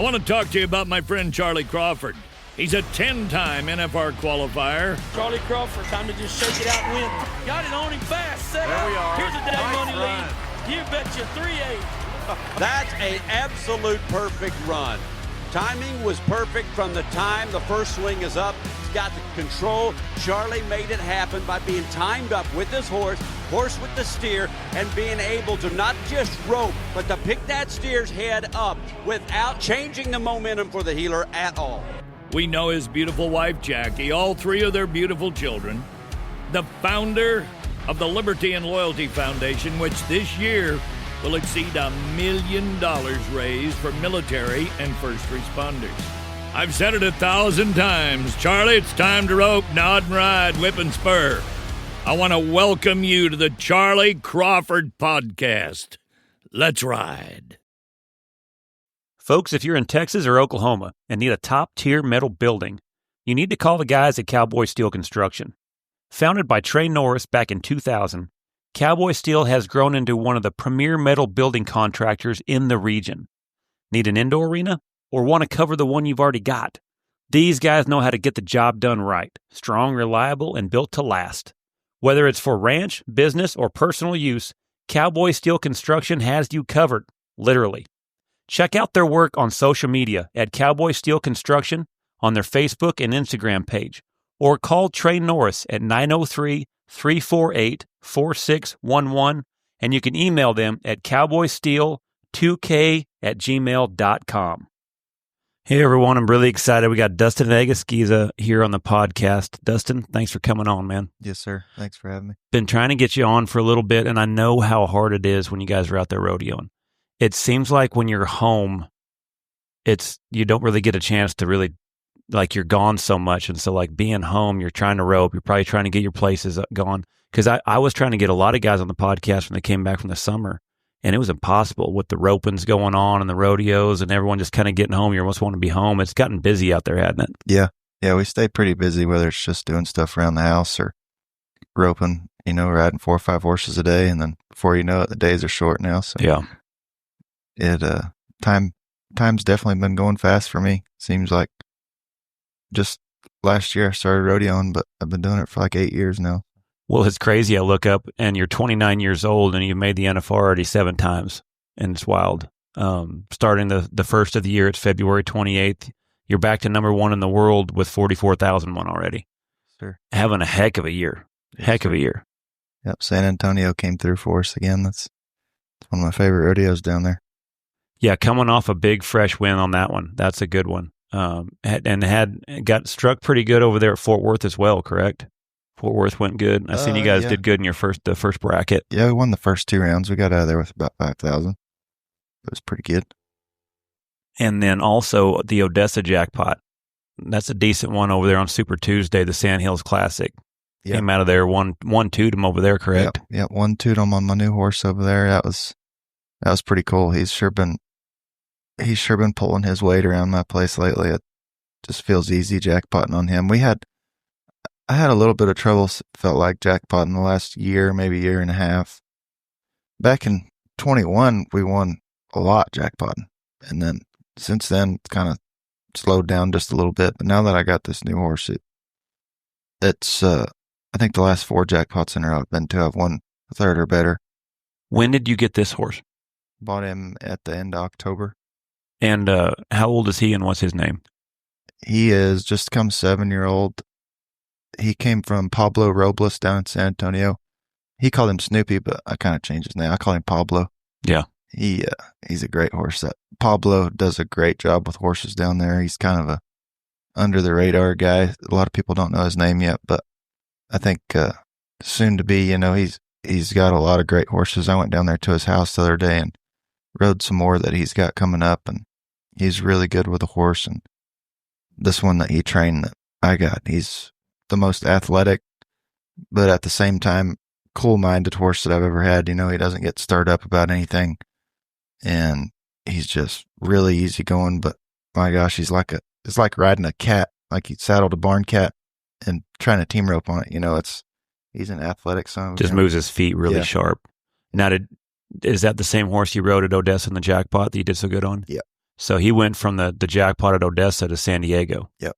I want to talk to you about my friend Charlie Crawford. He's a 10-time NFR qualifier. Charlie Crawford, time to just shake it out and win. Got it on him fast, set there up. We are. Here's a day nice money run. lead. You betcha 3-8. That's an absolute perfect run. Timing was perfect from the time the first swing is up. He's got the control. Charlie made it happen by being timed up with his horse with the steer, and being able to not just rope, but to pick that steer's head up without changing the momentum for the heeler at all. We know his beautiful wife, Jackie, all three of their beautiful children, the founder of the Liberty and Loyalty Foundation, which this year will exceed $1 million raised for military and first responders. I've said it 1,000 times. Charlie, it's time to rope, nod and ride, whip and spur. I want to welcome you to the Charlie Crawford Podcast. Let's ride. Folks, if you're in Texas or Oklahoma and need a top-tier metal building, you need to call the guys at Cowboy Steel Construction. Founded by Trey Norris back in 2000, Cowboy Steel has grown into one of the premier metal building contractors in the region. Need an indoor arena or want to cover the one you've already got? These guys know how to get the job done right. Strong, reliable, and built to last. Whether it's for ranch, business, or personal use, Cowboy Steel Construction has you covered, literally. Check out their work on social media at Cowboy Steel Construction on their Facebook and Instagram page, or call Trey Norris at 903-348-4611, and you can email them at cowboysteel2k@gmail.com. Hey everyone, I'm really excited. We got Dustin Egusquiza here on the podcast. Dustin, thanks for coming on, man. Yes, sir. Thanks for having me. Been trying to get you on for a little bit, and I know how hard it is when you guys are out there rodeoing. It seems like when you're home, you don't really get a chance to really, like, you're gone so much. And so, like, being home, you're trying to rope, you're probably trying to get your places going. Because I was trying to get a lot of guys on the podcast when they came back from the summer, and it was impossible with the ropings going on and the rodeos and everyone just kind of getting home. You almost want to be home. It's gotten busy out there, hasn't it? Yeah. Yeah, we stay pretty busy, whether it's just doing stuff around the house or roping, riding 4 or 5 horses a day. And then before you know it, the days are short now. So yeah. Time's definitely been going fast for me. Seems like just last year I started rodeoing, but I've been doing it for like 8 years now. Well, it's crazy. I look up and you're 29 years old and you've made the NFR already 7 times, and it's wild. Starting the first of the year, it's February 28th. You're back to number 1 in the world with 44,001 already. Sure. Having a heck of a year. Heck of a year. Yep. San Antonio came through for us again. That's one of my favorite rodeos down there. Yeah, coming off a big fresh win on that one. That's a good one. Got struck pretty good over there at Fort Worth as well, correct? Fort Worth went good. I seen you guys did good in the first bracket. Yeah, we won the first 2 rounds. We got out of there with about 5,000. It was pretty good. And then also the Odessa jackpot. That's a decent one over there on Super Tuesday, the Sand Hills Classic. Yep. Came out of there, one-two'd him over there, correct? Yep, one-two'd him on my new horse over there. That was pretty cool. He's sure been pulling his weight around my place lately. It just feels easy jackpotting on him. I had a little bit of trouble, felt like, jackpotting the last year, maybe year and a half. Back in 21, we won a lot jackpotting. And then since then, it's kind of slowed down just a little bit. But now that I got this new horse, it's I think the last 4 jackpots in a row I've been to, I've won a third or better. When did you get this horse? Bought him at the end of October. And how old is he and what's his name? He is just come 7-year-old. He came from Pablo Robles down in San Antonio. He called him Snoopy, but I kind of changed his name. I call him Pablo. Yeah. He's a great horse. Pablo does a great job with horses down there. He's kind of a under the radar guy. A lot of people don't know his name yet, but I think soon to be, he's got a lot of great horses. I went down there to his house the other day and rode some more that he's got coming up, and he's really good with a horse. And this one that he trained that I got, he's the most athletic, but at the same time, cool-minded horse that I've ever had. He doesn't get stirred up about anything, and he's just really easygoing. But my gosh, it's like riding a cat, like he saddled a barn cat and trying to team rope on it. He's an athletic son. Just moves his feet really sharp. Now, is that the same horse you rode at Odessa in the jackpot that you did so good on? Yeah. So he went from the jackpot at Odessa to San Diego. Yep.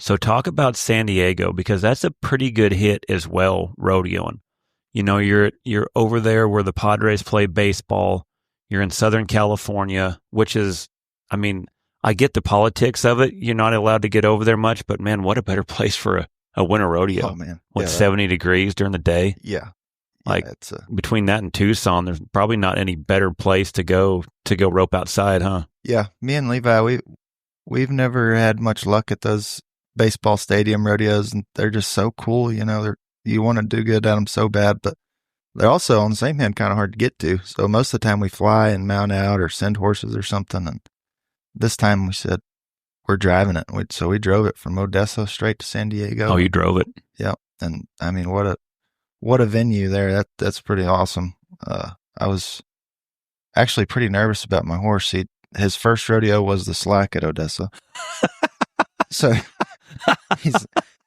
So talk about San Diego, because that's a pretty good hit as well, rodeoing. You know, you're over there where the Padres play baseball. You're in Southern California, which is, I mean, I get the politics of it. You're not allowed to get over there much, but man, what a better place for a winter rodeo. Oh, man. What, 70 degrees during the day? Yeah. Like it's between that and Tucson, there's probably not any better place to go rope outside, huh? Yeah. Me and Levi, we've never had much luck at those baseball stadium rodeos, and they're just so cool. You know, you want to do good at them so bad, but they're also on the same hand kind of hard to get to. So most of the time we fly and mount out or send horses or something. And this time we said we're driving it. So we drove it from Odessa straight to San Diego. Oh, you drove it? Yeah. And I mean, what a venue there. That's pretty awesome. I was actually pretty nervous about my horse. His first rodeo was the slack at Odessa. So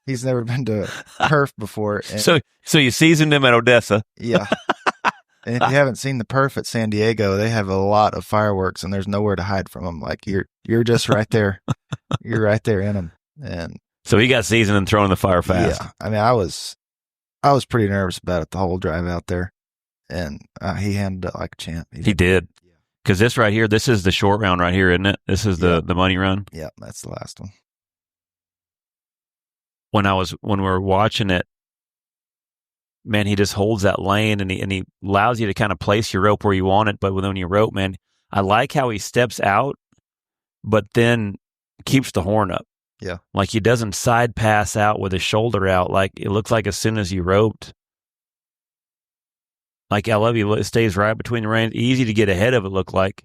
he's never been to perf before. And, so you seasoned him at Odessa. Yeah. And if you haven't seen the perf at San Diego, they have a lot of fireworks, and there's nowhere to hide from them. Like you're just right there. You're right there in them. And so he got seasoned and thrown in the fire fast. Yeah. I mean, I was pretty nervous about it the whole drive out there, and he handled it like a champ. He did. Because this right here, this is the short round right here, isn't it? This is the money run. Yeah, that's the last one. When we were watching it, man, he just holds that lane and he allows you to kind of place your rope where you want it. But when you rope, man, I like how he steps out, but then keeps the horn up. Yeah. Like he doesn't side pass out with his shoulder out. Like it looks like as soon as you roped, like I love you, it stays right between the reins. Easy to get ahead of, it looked like.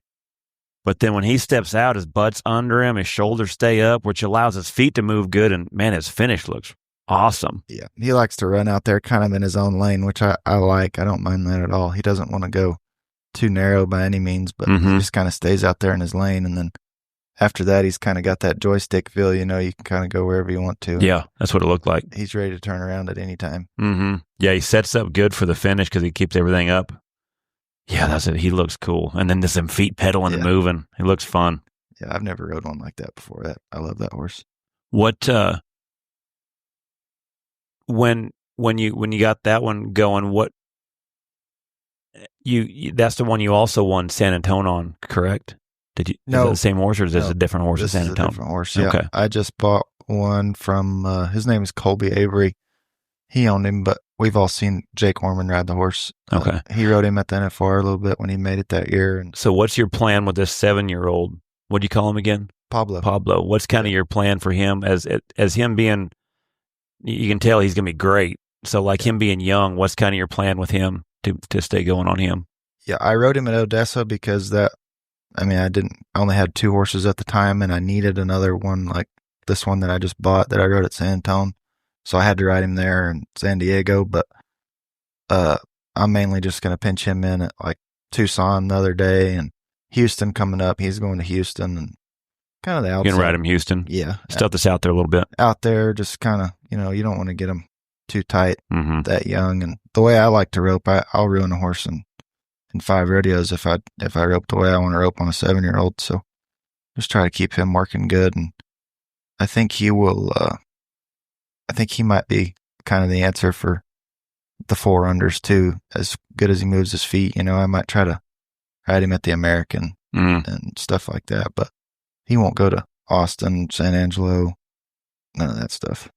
But then when he steps out, his butt's under him, his shoulders stay up, which allows his feet to move good. And man, his finish looks awesome. Yeah. He likes to run out there kind of in his own lane, which I like. I don't mind that at all. He doesn't want to go too narrow by any means, but he just kind of stays out there in his lane. And then after that, he's kind of got that joystick feel, you know, you can kind of go wherever you want to. Yeah, that's what it looked like. He's ready to turn around at any time. Mm-hmm. Yeah, he sets up good for the finish because he keeps everything up. Yeah, that's it. He looks cool. And then there's some feet pedaling and moving. It looks fun. Yeah, I've never rode one like that before. I love that horse. What, when you got that one going, what, you that's the one you also won San Antonio on, correct? Did you? No. Is that the same horse, or is this a different horse? This San is a Antonio? different horse. Yeah. Okay. I just bought one from his name is Colby Avery. He owned him, but we've all seen Jake Orman ride the horse. Okay. He rode him at the NFR a little bit when he made it that year. And So what's your plan with this 7-year-old? What do you call him again? Pablo. What's kind of your plan for him as him being? You can tell he's going to be great. So like him being young, what's kind of your plan with him to stay going on him? Yeah, I rode him at Odessa because I only had 2 horses at the time, and I needed another one like this one that I just bought that I rode at San Antonio. So I had to ride him there in San Diego, but I'm mainly just going to pinch him in at like Tucson the other day, and Houston coming up. He's going to Houston and kind of the outside. You can ride him Houston? Yeah. Stuff this out there a little bit. Out there, just kind of, you don't want to get him too tight that young. And the way I like to rope, I'll ruin a horse in 5 rodeos if I rope the way I want to rope on a 7-year-old. So just try to keep him working good, and I think he will. I think he might be kind of the answer for the 4-unders too. As good as he moves his feet, I might try to ride him at the American and stuff like that. But he won't go to Austin, San Angelo, none of that stuff.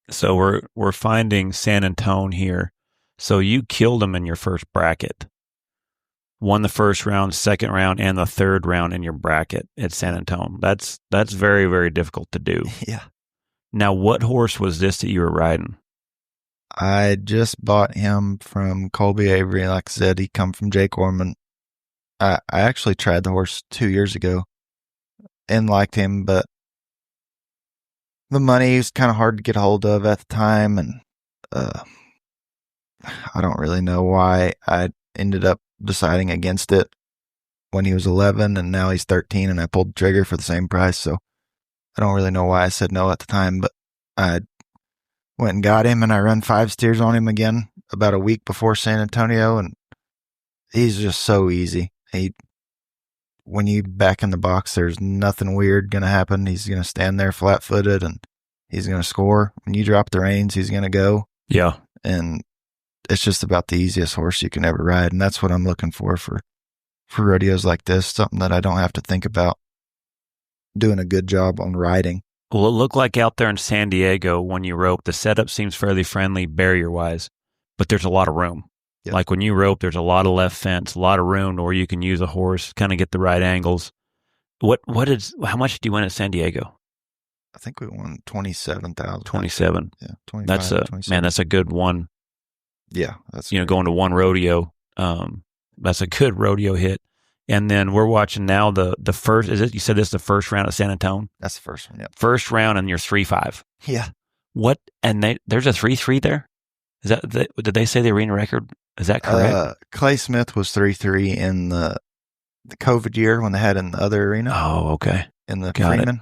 So we're finding San Antonio here. So you killed him in your first bracket. Won the first round, second round, and the third round in your bracket at San Antonio. That's very, very difficult to do. Yeah. Now, what horse was this that you were riding? I just bought him from Colby Avery. Like I said, he come from Jake Orman. I actually tried the horse 2 years ago and liked him, but the money was kind of hard to get a hold of at the time, and I don't really know why I ended up deciding against it when he was 11, and now he's 13, and I pulled the trigger for the same price. So I don't really know why I said no at the time, but I went and got him, and I run 5 steers on him again about a week before San Antonio, and he's just so easy. when you back in the box, there's nothing weird going to happen. He's going to stand there flat-footed, and he's going to score. When you drop the reins, he's going to go. Yeah. And it's just about the easiest horse you can ever ride, and that's what I'm looking for rodeos like this, something that I don't have to think about doing a good job on riding. Well, it looked like out there in San Diego when you rope, the setup seems fairly friendly barrier-wise, but there's a lot of room. Yep. Like when you rope, there's a lot of left fence, a lot of room where you can use a horse, kind of get the right angles. How much did you win at San Diego? I think we won 27,000. 27. Yeah, 25. That's a good one. Yeah, that's going to one rodeo. That's a good rodeo hit. And then we're watching now the first. You said this is the first round at San Antonio? That's the first one. Yeah, first round, and you're 3-5. Yeah. What? And there's a 3-3 there. Is that did they say the arena record? Is that correct? Clay Smith was 3-3 in the COVID year when they had in the other arena. Oh, okay. In the Got Freeman.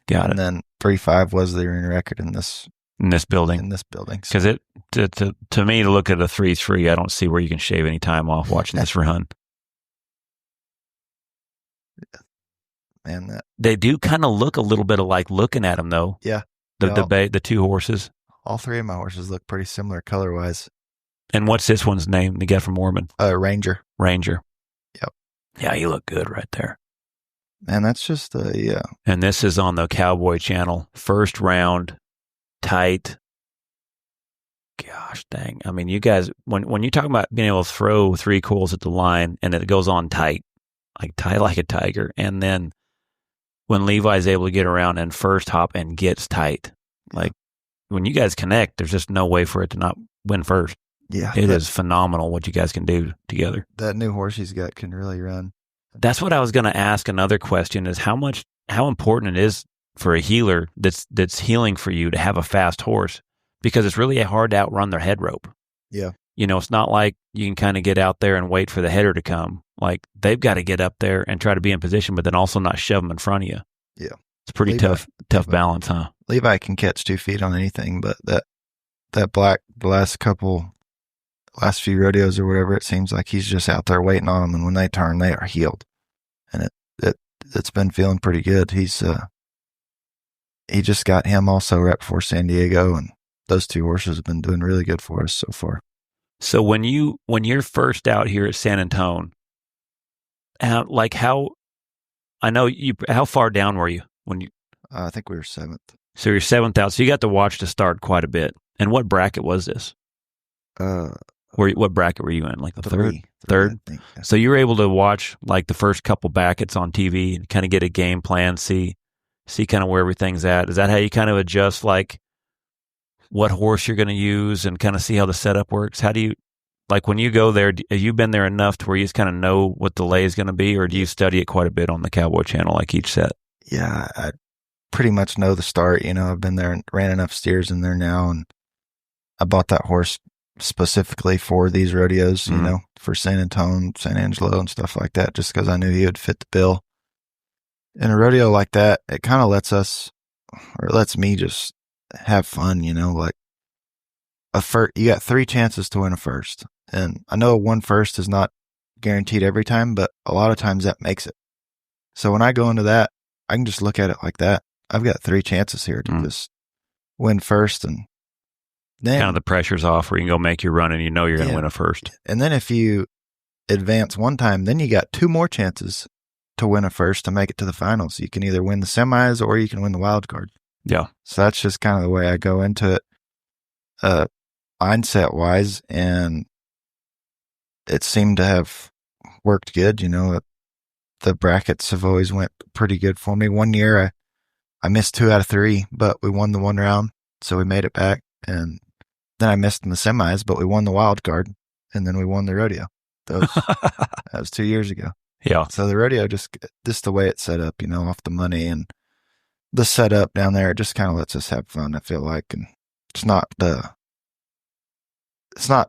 Got it. And then 3-5 was the arena record in this building. Because to me, to look at a 3-3, I don't see where you can shave any time off watching this run. Man, they do kind of look a little bit alike looking at them, though. Yeah. The two horses. All three of my horses look pretty similar color-wise. And what's this one's name? The guy from Mormon? Ranger. Yep. Yeah, you look good right there. And that's just, yeah. And this is on the Cowboy Channel. First round, tight. Gosh dang. I mean, you guys, when you talk about being able to throw 3 quills at the line and it goes on tight like a tiger, and then when Levi's able to get around and first hop and gets tight, like when you guys connect, there's just no way for it to not win first. Yeah. It is phenomenal what you guys can do together. That new horse he's got can really run. That's what I was going to ask. Another question is how important it is for a healer that's healing for you to have a fast horse, because it's really hard to outrun their head rope. Yeah. It's not like you can kind of get out there and wait for the header to come. Like they've got to get up there and try to be in position, but then also not shove them in front of you. Yeah. It's pretty tough balance, huh? Levi can catch 2 feet on anything, but that black, the last few rodeos or whatever, it seems like he's just out there waiting on them, and when they turn, they are healed. And it's been feeling pretty good. He just got him also right before San Diego, and those 2 horses have been doing really good for us so far. So when you're first out here at San Antonio, how far down were you when you? I think we were 7th. So you're 7th out. So you got to watch the start quite a bit. And what bracket was this? What bracket were you in? Like the third? I think, yeah. So you were able to watch like the first couple brackets on TV and kind of get a game plan, see kind of where everything's at. Is that how you kind of adjust like what horse you're going to use and kind of see how the setup works? How do you, like when you go there, have you been there enough to where you just kind of know what the lay is going to be, or do you study it quite a bit on the Cowboy Channel, like each set? Yeah, I pretty much know the start. I've been there and ran enough steers in there now, and I bought that horse specifically for these rodeos, for San Antonio, San Angelo, and stuff like that, just because I knew he would fit the bill. In a rodeo like that, it kind of lets me just have fun, like you got 3 chances to win a first. And I know one first is not guaranteed every time, but a lot of times that makes it. So when I go into that, I can just look at it like that. I've got 3 chances here to just win first, and then kind of the pressure's off where you can go make your run and you're going to win a first. And then if you advance one time, then you got 2 more chances to win a first to make it to the finals. You can either win the semis or you can win the wild card. Yeah. So that's just kind of the way I go into it, mindset wise, and it seemed to have worked good. The brackets have always went pretty good for me. One year I missed 2 out of 3, but we won the 1 round, so we made it back. And then I missed in the semis, but we won the wild card, and then we won the rodeo. That was 2 years ago. Yeah. So the rodeo just the way it's set up, off the money and the setup down there, it just kind of lets us have fun, I feel like. And it's not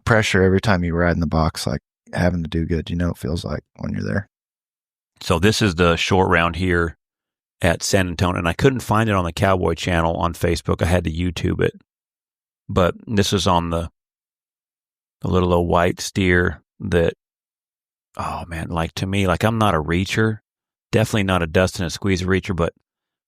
pressure every time you ride in the box, like having to do good, it feels like when you're there. So this is the short round here at San Antonio, and I couldn't find it on the Cowboy Channel on Facebook. I had to YouTube it. But this is on the little old white steer that, oh man, like to me, like I'm not a reacher, Definitely not a Dustin Egusquiza reacher, but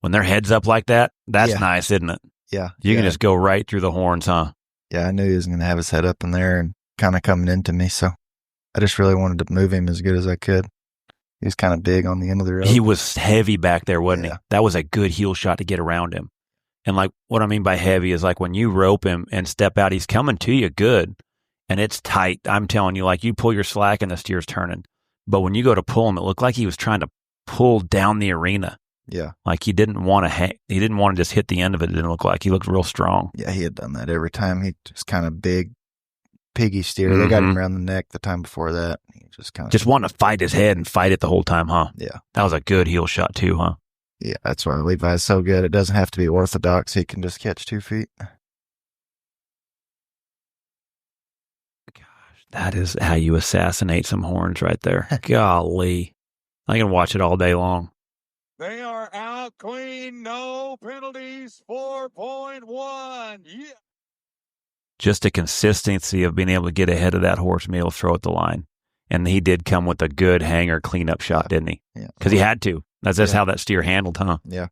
when their head's up like that, that's nice, isn't it? Yeah. You can just go right through the horns, huh? Yeah, I knew he was going to have his head up in there and kind of coming into me, so I just really wanted to move him as good as I could. He was kind of big on the end of the rope. He was heavy back there, wasn't he? That was a good heel shot to get around him. And like what I mean by heavy is like when you rope him and step out, he's coming to you good, and it's tight. I'm telling you, like you pull your slack and the steer's turning. But when you go to pull him, it looked like he was trying to pull down the arena. Yeah. Like he didn't want to just hit the end of it. It didn't look like. He looked real strong. Yeah, he had done that every time. He just kind of big, piggy steer. They got him around the neck the time before that. He just wanting to fight his head and fight it the whole time, huh? Yeah. That was a good heel shot too, huh? Yeah, that's why Levi's so good. It doesn't have to be orthodox. He can just catch 2 feet. Gosh, that is how you assassinate some horns right there. Golly. I can watch it all day long. They are out clean, no penalties, 4.1. Yeah. Just the consistency of being able to get ahead of that horse and be able to throw at the line. And he did come with a good hanger cleanup shot, didn't he? Yeah. Because he had to. That's how that steer handled, huh? Yeah.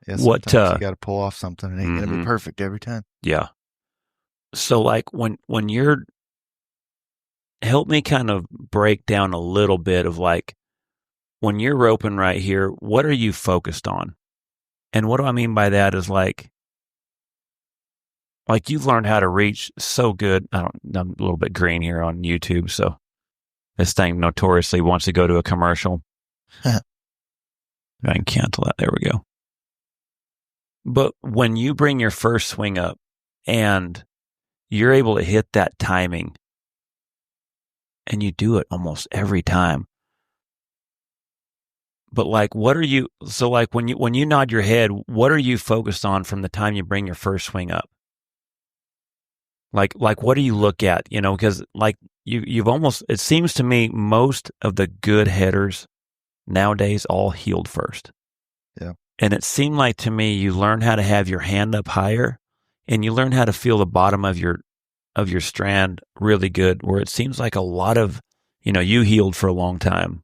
Yeah. What you got to pull off something. It ain't going to be perfect every time. Yeah. So like when you're, help me kind of break down a little bit of like, when you're roping right here, what are you focused on? And what do I mean by that is like you've learned how to reach so good. I'm a little bit green here on YouTube, so this thing notoriously wants to go to a commercial. I can cancel that. There we go. But when you bring your first swing up and you're able to hit that timing, and you do it almost every time. But like, what are you? So like when you nod your head, what are you focused on from the time you bring your first swing up? Like what do you look at? You know, because like you've almost. It seems to me most of the good headers nowadays all heeled first. Yeah. And it seemed like to me you learn how to have your hand up higher, and you learn how to feel the bottom of your strand really good. Where it seems like a lot of, you heeled for a long time.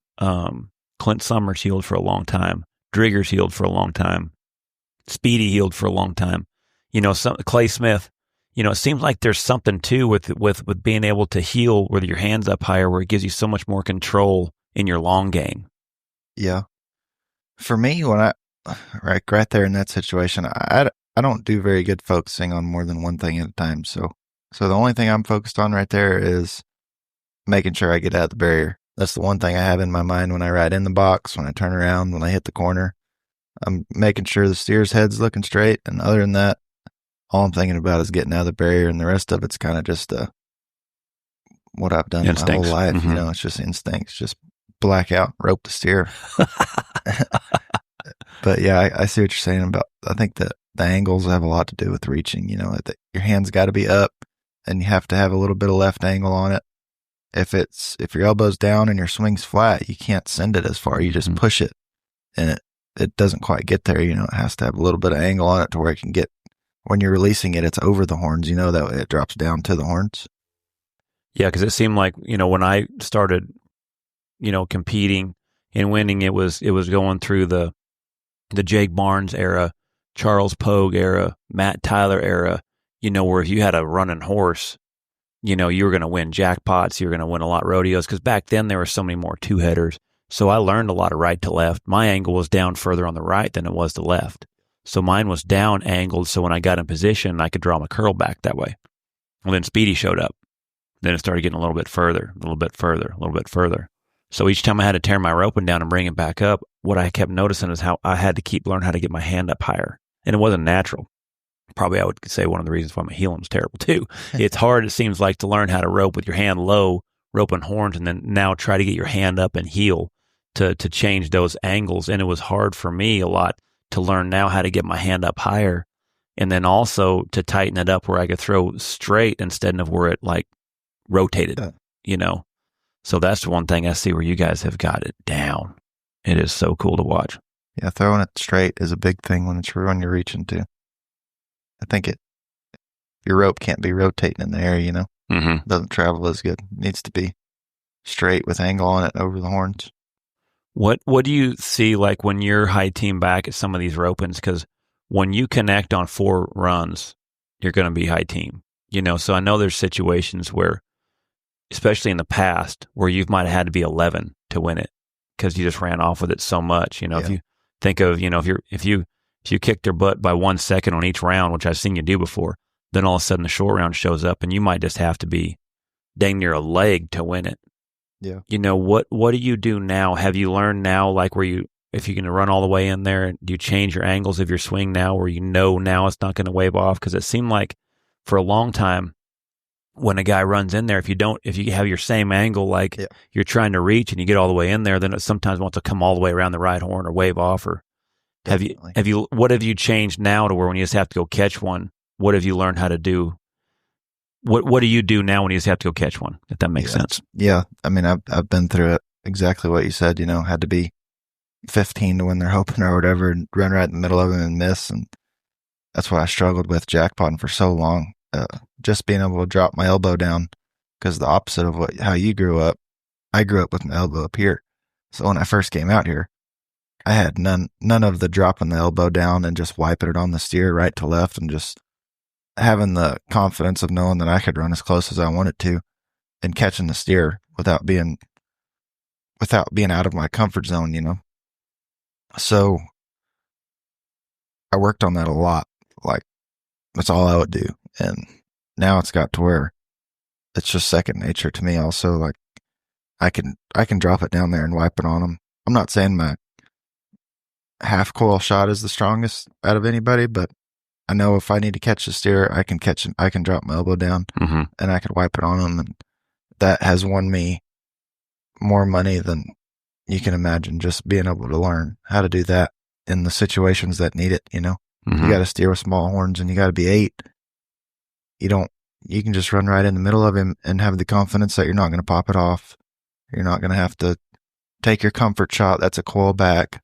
Clint Summers healed for a long time. Driggers healed for a long time. Speedy healed for a long time. Clay Smith. It seems like there's something too with being able to heel with your hands up higher, where it gives you so much more control in your long game. Yeah. For me, when right there in that situation, I don't do very good focusing on more than one thing at a time. So the only thing I'm focused on right there is making sure I get out the barrier. That's the one thing I have in my mind when I ride in the box, when I turn around, when I hit the corner. I'm making sure the steer's head's looking straight. And other than that, all I'm thinking about is getting out of the barrier, and the rest of it's kind of just what I've done my whole life. Mm-hmm. It's just instincts, just black out, rope the steer. But yeah, I see what you're saying about, I think that the angles have a lot to do with reaching, that your hand's got to be up and you have to have a little bit of left angle on it. If your elbow's down and your swing's flat, you can't send it as far. You just push it and it doesn't quite get there. It has to have a little bit of angle on it to where it can get, when you're releasing it, it's over the horns, that way it drops down to the horns. Yeah. Cause it seemed like, when I started, competing and winning, it was going through the Jake Barnes era, Charles Pogue era, Matt Tyler era, where if you had a running horse, you were going to win jackpots, you were going to win a lot of rodeos, because back then there were so many more two-headers. So I learned a lot of right to left. My angle was down further on the right than it was the left. So mine was down angled, so when I got in position, I could draw my curl back that way. Well, then Speedy showed up. Then it started getting a little bit further, a little bit further, a little bit further. So each time I had to tear my roping down and bring it back up, what I kept noticing is how I had to learn how to get my hand up higher. And it wasn't natural. Probably I would say one of the reasons why my heeling's terrible too. It's hard, it seems like, to learn how to rope with your hand low, roping horns, and then now try to get your hand up and heel to change those angles. And it was hard for me a lot to learn now how to get my hand up higher, and then also to tighten it up where I could throw straight instead of where it like rotated, So that's one thing I see where you guys have got it down. It is so cool to watch. Yeah, throwing it straight is a big thing when you're reaching too. I think your rope can't be rotating in the air, Mm-hmm. Doesn't travel as good. It needs to be straight with angle on it over the horns. What do you see like when you're high team back at some of these ropings? Because when you connect on 4 runs, you're going to be high team. So I know there's situations where, especially in the past, where you might have had to be 11 to win it because you just ran off with it so much. If you think of, if you kick their butt by 1 second on each round, which I've seen you do before, then all of a sudden the short round shows up and you might just have to be dang near a leg to win it. Yeah. What do you do now? Have you learned now, like if you're going to run all the way in there, do you change your angles of your swing now where now it's not going to wave off? Because it seemed like for a long time when a guy runs in there, if you have your same angle, like you're trying to reach and you get all the way in there, then it sometimes wants to come all the way around the right horn or wave off. Or what have you changed now to where when you just have to go catch one, what have you learned how to do? What do you do now when you just have to go catch one, if that makes sense? Yeah. I mean, I've been through it. Exactly what you said, had to be 15 to win their opener or whatever and run right in the middle of them and miss. And that's why I struggled with jackpotting for so long. Just being able to drop my elbow down, because the opposite of how you grew up, I grew up with my elbow up here. So when I first came out here, I had none of the dropping the elbow down and just wiping it on the steer right to left and just having the confidence of knowing that I could run as close as I wanted to and catching the steer without being out of my comfort zone, So I worked on that a lot. Like, that's all I would do. And now it's got to where it's just second nature to me also. Like, I can drop it down there and wipe it on them. I'm not saying my half coil shot is the strongest out of anybody, but I know if I need to catch the steer, I can catch it. I can drop my elbow down and I can wipe it on them. And that has won me more money than you can imagine, just being able to learn how to do that in the situations that need it. You got to steer with small horns and you got to be 8. You can just run right in the middle of him and have the confidence that you're not going to pop it off. You're not going to have to take your comfort shot. That's a coil back.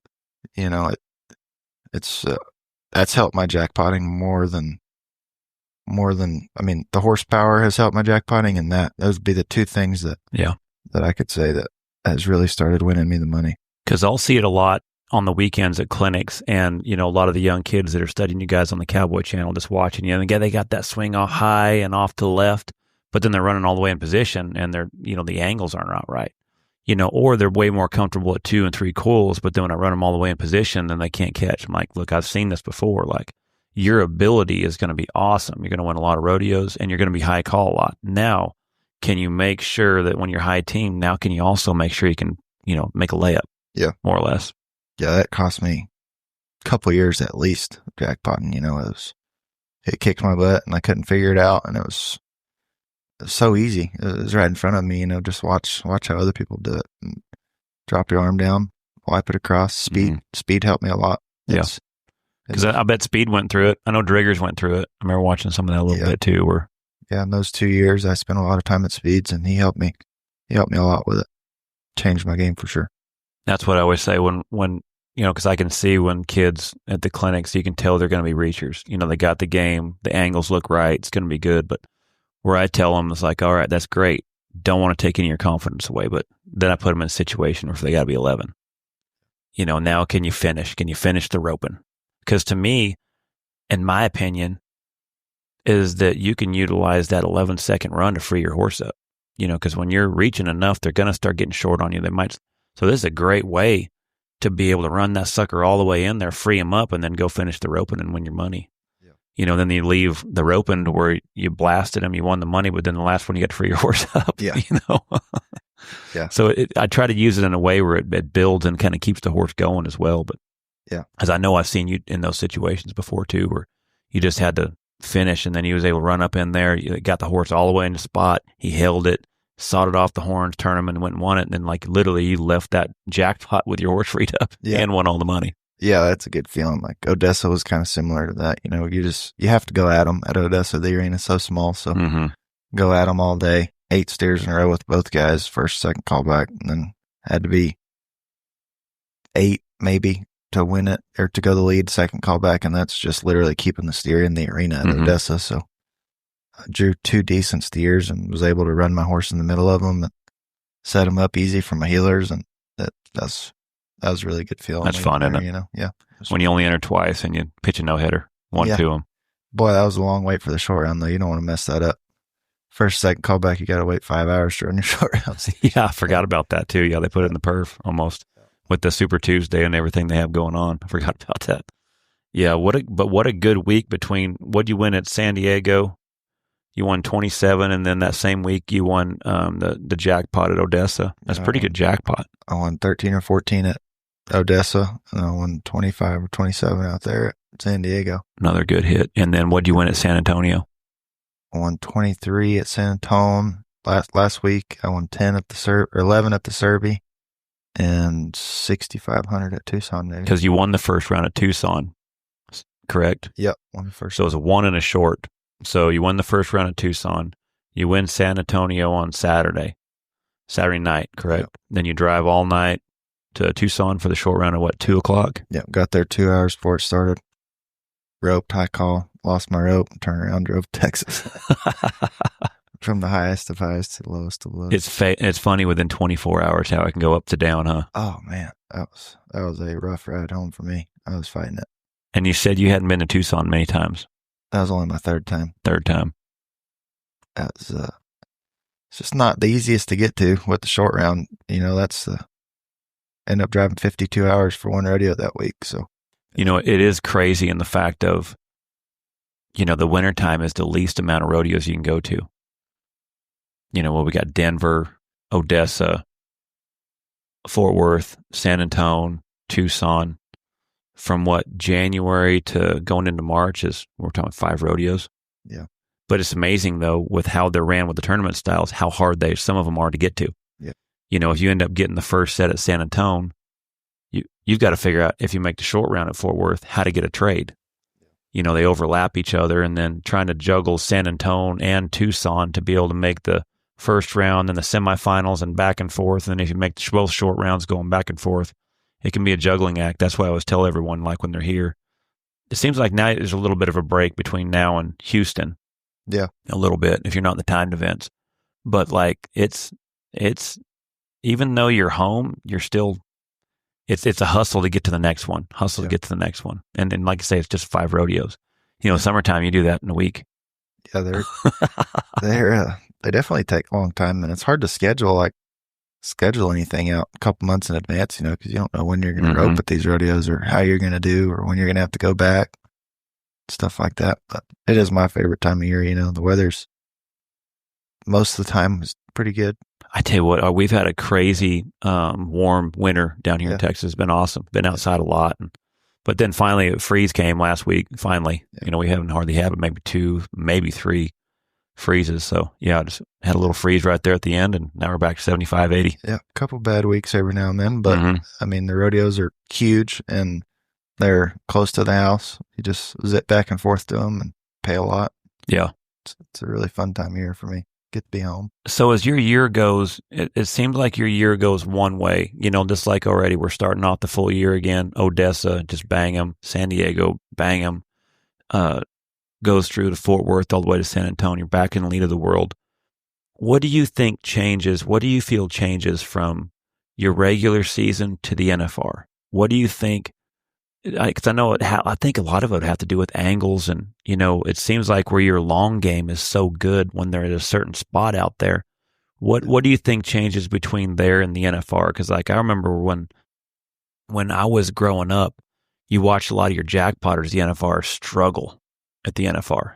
That's helped my jackpotting more than, I mean, the horsepower has helped my jackpotting, and those would be the 2 things that I could say that has really started winning me the money. Because I'll see it a lot on the weekends at clinics, and a lot of the young kids that are studying you guys on the Cowboy Channel, just watching you, and again, they got that swing off high and off to the left, but then they're running all the way in position, and they're the angles aren't out right. Or they're way more comfortable at 2 and 3 coils, but then when I run them all the way in position, then they can't catch. I'm like, look, I've seen this before. Like, your ability is going to be awesome. You're going to win a lot of rodeos, and you're going to be high call a lot. Now, can you make sure that when you're high team, now can you also make sure you can, make a layup? Yeah. More or less. Yeah, that cost me a couple years at least, jackpotting. It kicked my butt, and I couldn't figure it out, and it was so easy. It was right in front of me, just watch how other people do it. And drop your arm down, wipe it across. Speed helped me a lot. Because I bet Speed went through it. I know Driggers went through it. I remember watching some of that a little bit too. In those 2 years, I spent a lot of time at Speeds, and he helped me. He helped me a lot with it. Changed my game for sure. That's what I always say when because I can see when kids at the clinics, you can tell they're going to be reachers. They got the game, the angles look right, it's going to be good, but where I tell them, it's like, all right, that's great. Don't want to take any of your confidence away, but then I put them in a situation where they got to be 11. Now can you finish? Can you finish the roping? Because to me, in my opinion, is that you can utilize that 11-second run to free your horse up. Because when you're reaching enough, they're going to start getting short on you. So this is a great way to be able to run that sucker all the way in there, free him up, and then go finish the roping and win your money. Then you leave the roping to where you blasted him, you won the money, but then the last one you got to free your horse up. Yeah. Yeah. So I try to use it in a way where it builds and kind of keeps the horse going as well. But as I know I've seen you in those situations before too, where you just had to finish and then he was able to run up in there, you got the horse all the way in the spot, he held it, sawed it off the horns, turned him and went and won it. And then literally you left that jackpot with your horse freed up and won all the money. Yeah, that's a good feeling. Like Odessa was kind of similar to that. You have to go at them at Odessa. The arena's so small, so go at them all day. 8 steers in a row with both guys, first, second callback, and then had to be 8 maybe to win it or to go the lead, second callback, and that's just literally keeping the steer in the arena at Odessa. So I drew 2 decent steers and was able to run my horse in the middle of them and set them up easy for my healers, and that's that was a really good feel. That's fun, isn't it? You know, yeah. When you only enter twice and you pitch a no-hitter, 1-2 them. Boy, that was a long wait for the short round, though. You don't want to mess that up. First, second callback, you got to wait 5 hours to run your short rounds. Yeah, I forgot about that too. Yeah, they put it in the perf almost with the Super Tuesday and everything they have going on. I forgot about that. Yeah, what a good week between what you win at San Diego. You won 27, and then that same week you won the jackpot at Odessa. That's a pretty good jackpot. I won 13 or 14 at Odessa, and I won 25 or 27 out there at San Diego. Another good hit. And then what did you win at San Antonio? I won 23 at San Antonio. Last week, I won 10 at the 11 at the Serby, and 6,500 at Tucson. Because you won the first round at Tucson, correct? Yep, won the first. So it was a 1 and a short. So you won the first round at Tucson. You win San Antonio on Saturday night, correct? Yep. Then you drive all night to Tucson for the short round at 2 o'clock? Yep, got there 2 hours before it started. Roped, high call, lost my rope, turned around, drove to Texas. From the highest of highest to the lowest of lows. It's funny within 24 hours how it can go up to down, huh? Oh man, that was a rough ride home for me. I was fighting it. And you said you hadn't been to Tucson many times. That was only my third time. That was it's just not the easiest to get to with the short round. You know, end up driving 52 hours for one rodeo that week. So, you know, it is crazy in the fact of, you know, the wintertime is the least amount of rodeos you can go to. You know, we got Denver, Odessa, Fort Worth, San Antonio, Tucson. From January to going into March we're talking 5 rodeos. Yeah. But it's amazing though, with how they're ran with the tournament styles, how hard some of them are to get to. Yeah. You know, if you end up getting the first set at San Antonio, you've got to figure out, if you make the short round at Fort Worth, how to get a trade. You know, they overlap each other, and then trying to juggle San Antonio and Tucson to be able to make the first round and the semifinals and back and forth. And if you make both short rounds going back and forth, it can be a juggling act. That's why I always tell everyone, like when they're here, it seems like now there's a little bit of a break between now and Houston. Yeah. A little bit if you're not in the timed events. But like it's even though you're home, you're still, it's a hustle to get to the next one, to get to the next one. And then, like I say, it's just 5 rodeos. You know, summertime, you do that in a week. Yeah, they definitely take a long time, and it's hard to schedule anything out a couple months in advance, you know, because you don't know when you're going to rope at these rodeos or how you're going to do or when you're going to have to go back, stuff like that. But it is my favorite time of year, you know. The weather's most of the time is pretty good. I tell you what, we've had a crazy warm winter down here in Texas. It's been awesome. Been outside a lot. But then finally, a freeze came last week. Finally, you know, we haven't hardly had it, maybe 2, maybe 3 freezes. So, yeah, I just had a little freeze right there at the end, and now we're back to 75, 80. Yeah, a couple bad weeks every now and then. But, I mean, the rodeos are huge, and they're close to the house. You just zip back and forth to them and pay a lot. Yeah. It's a really fun time of year for me. Get to be home. So as your year goes, it seems like your year goes one way, you know, just like already we're starting off the full year again. Odessa, just bang them. San Diego, bang them. Goes through to Fort Worth all the way to San Antonio, back in the lead of the world. What do you think changes? What do you feel changes from your regular season to the NFR? What do you think? Because I think a lot of it would have to do with angles, and you know, it seems like where your long game is so good when they're at a certain spot out there. What do you think changes between there and the NFR? Because like I remember when I was growing up, you watched a lot of your jackpotters, the NFR, struggle at the NFR,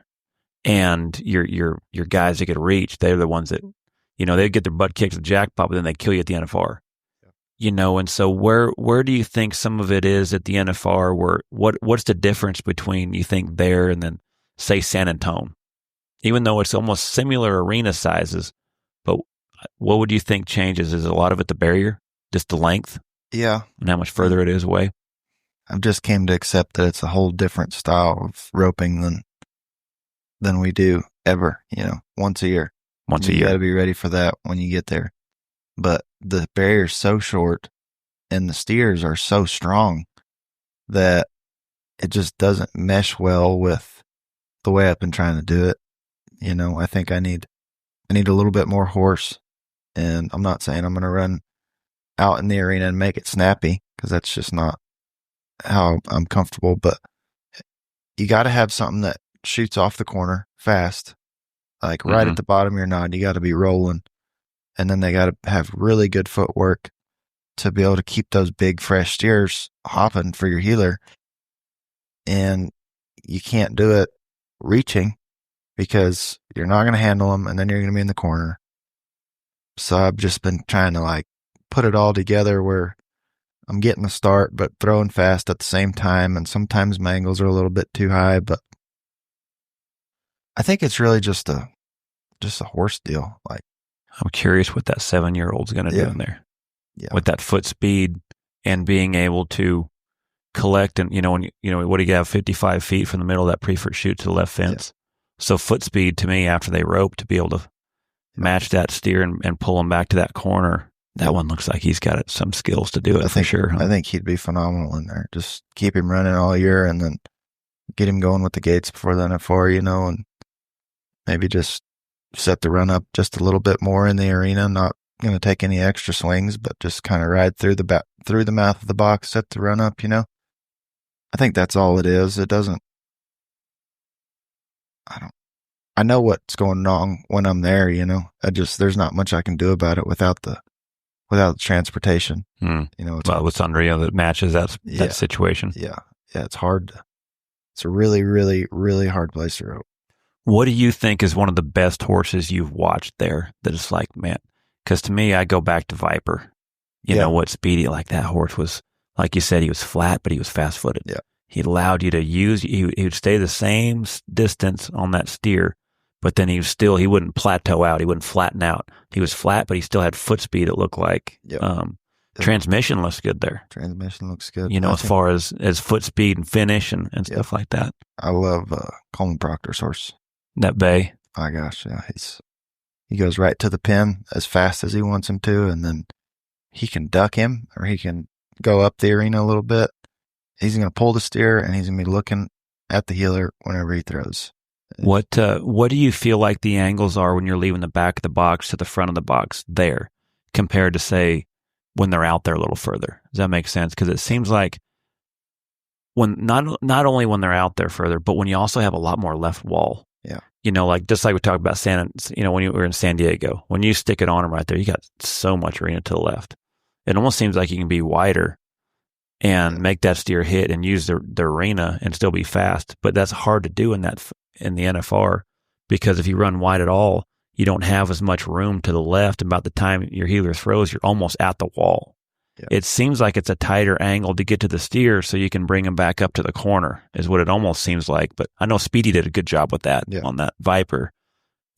and your guys that get reached, they're the ones that, you know, they get their butt kicked at the jackpot, but then they kill you at the NFR. You know, and so where do you think some of it is at the NFR? What's the difference between, you think, there and then say San Antonio? Even though it's almost similar arena sizes, but what would you think changes? Is a lot of it the barrier, just the length? Yeah, and how much further it is away? I've just came to accept that it's a whole different style of roping than we do ever. You know, once a year. You got to be ready for that when you get there. But the barrier's so short and the steers are so strong that it just doesn't mesh well with the way I've been trying to do it. You know, I think I need a little bit more horse, and I'm not saying I'm going to run out in the arena and make it snappy, because that's just not how I'm comfortable. But you got to have something that shoots off the corner fast, like right at the bottom of your nod. You got to be rolling, and then they got to have really good footwork to be able to keep those big fresh steers hopping for your heeler. And you can't do it reaching because you're not going to handle them, and then you're going to be in the corner. So I've just been trying to like put it all together where I'm getting the start, but throwing fast at the same time. And sometimes my angles are a little bit too high, but I think it's really just a horse deal. Like, I'm curious what that 7-year-old's going to do in there with that foot speed and being able to collect. And, when what do you have 55 feet from the middle of that pre-foot chute to the left fence? Yeah. So foot speed to me after they rope to be able to match that steer and pull him back to that corner. That one looks like he's got some skills to do it for sure. Huh? I think he'd be phenomenal in there. Just keep him running all year and then get him going with the gates before the NFR, and maybe just set the run up just a little bit more in the arena. Not going to take any extra swings, but just kind of ride through the mouth of the box, set the run up. I think that's all it is. It doesn't. I know what's going wrong when I'm there. There's not much I can do about it without the transportation. It's unreal that matches that situation. Yeah. It's hard. It's a really, really, really hard place to rope. What do you think is one of the best horses you've watched there that is like, man? Because to me, I go back to Viper. You know what Speedy, like that horse was, like you said, he was flat, but he was fast footed. Yeah. He allowed you to he would stay the same distance on that steer, but then he wouldn't plateau out. He wouldn't flatten out. He was flat, but he still had foot speed. It looked like. Transmission looks good there. Transmission looks good. As far as foot speed and finish and stuff like that. I love Coleman Proctor's horse. That bay. My gosh, yeah. He goes right to the pin as fast as he wants him to, and then he can duck him or he can go up the arena a little bit. He's going to pull the steer, and he's going to be looking at the heeler whenever he throws. What do you feel like the angles are when you're leaving the back of the box to the front of the box there compared to, say, when they're out there a little further? Does that make sense? Because it seems like when not only when they're out there further, but when you also have a lot more left wall. Yeah. Just like we talked about when you were in San Diego, when you stick it on them right there, you got so much arena to the left. It almost seems like you can be wider and make that steer hit and use the arena and still be fast. But that's hard to do in the NFR, because if you run wide at all, you don't have as much room to the left. About the time your heeler throws, you're almost at the wall. Yeah. It seems like it's a tighter angle to get to the steer so you can bring him back up to the corner is what it almost seems like. But I know Speedy did a good job with that on that Viper.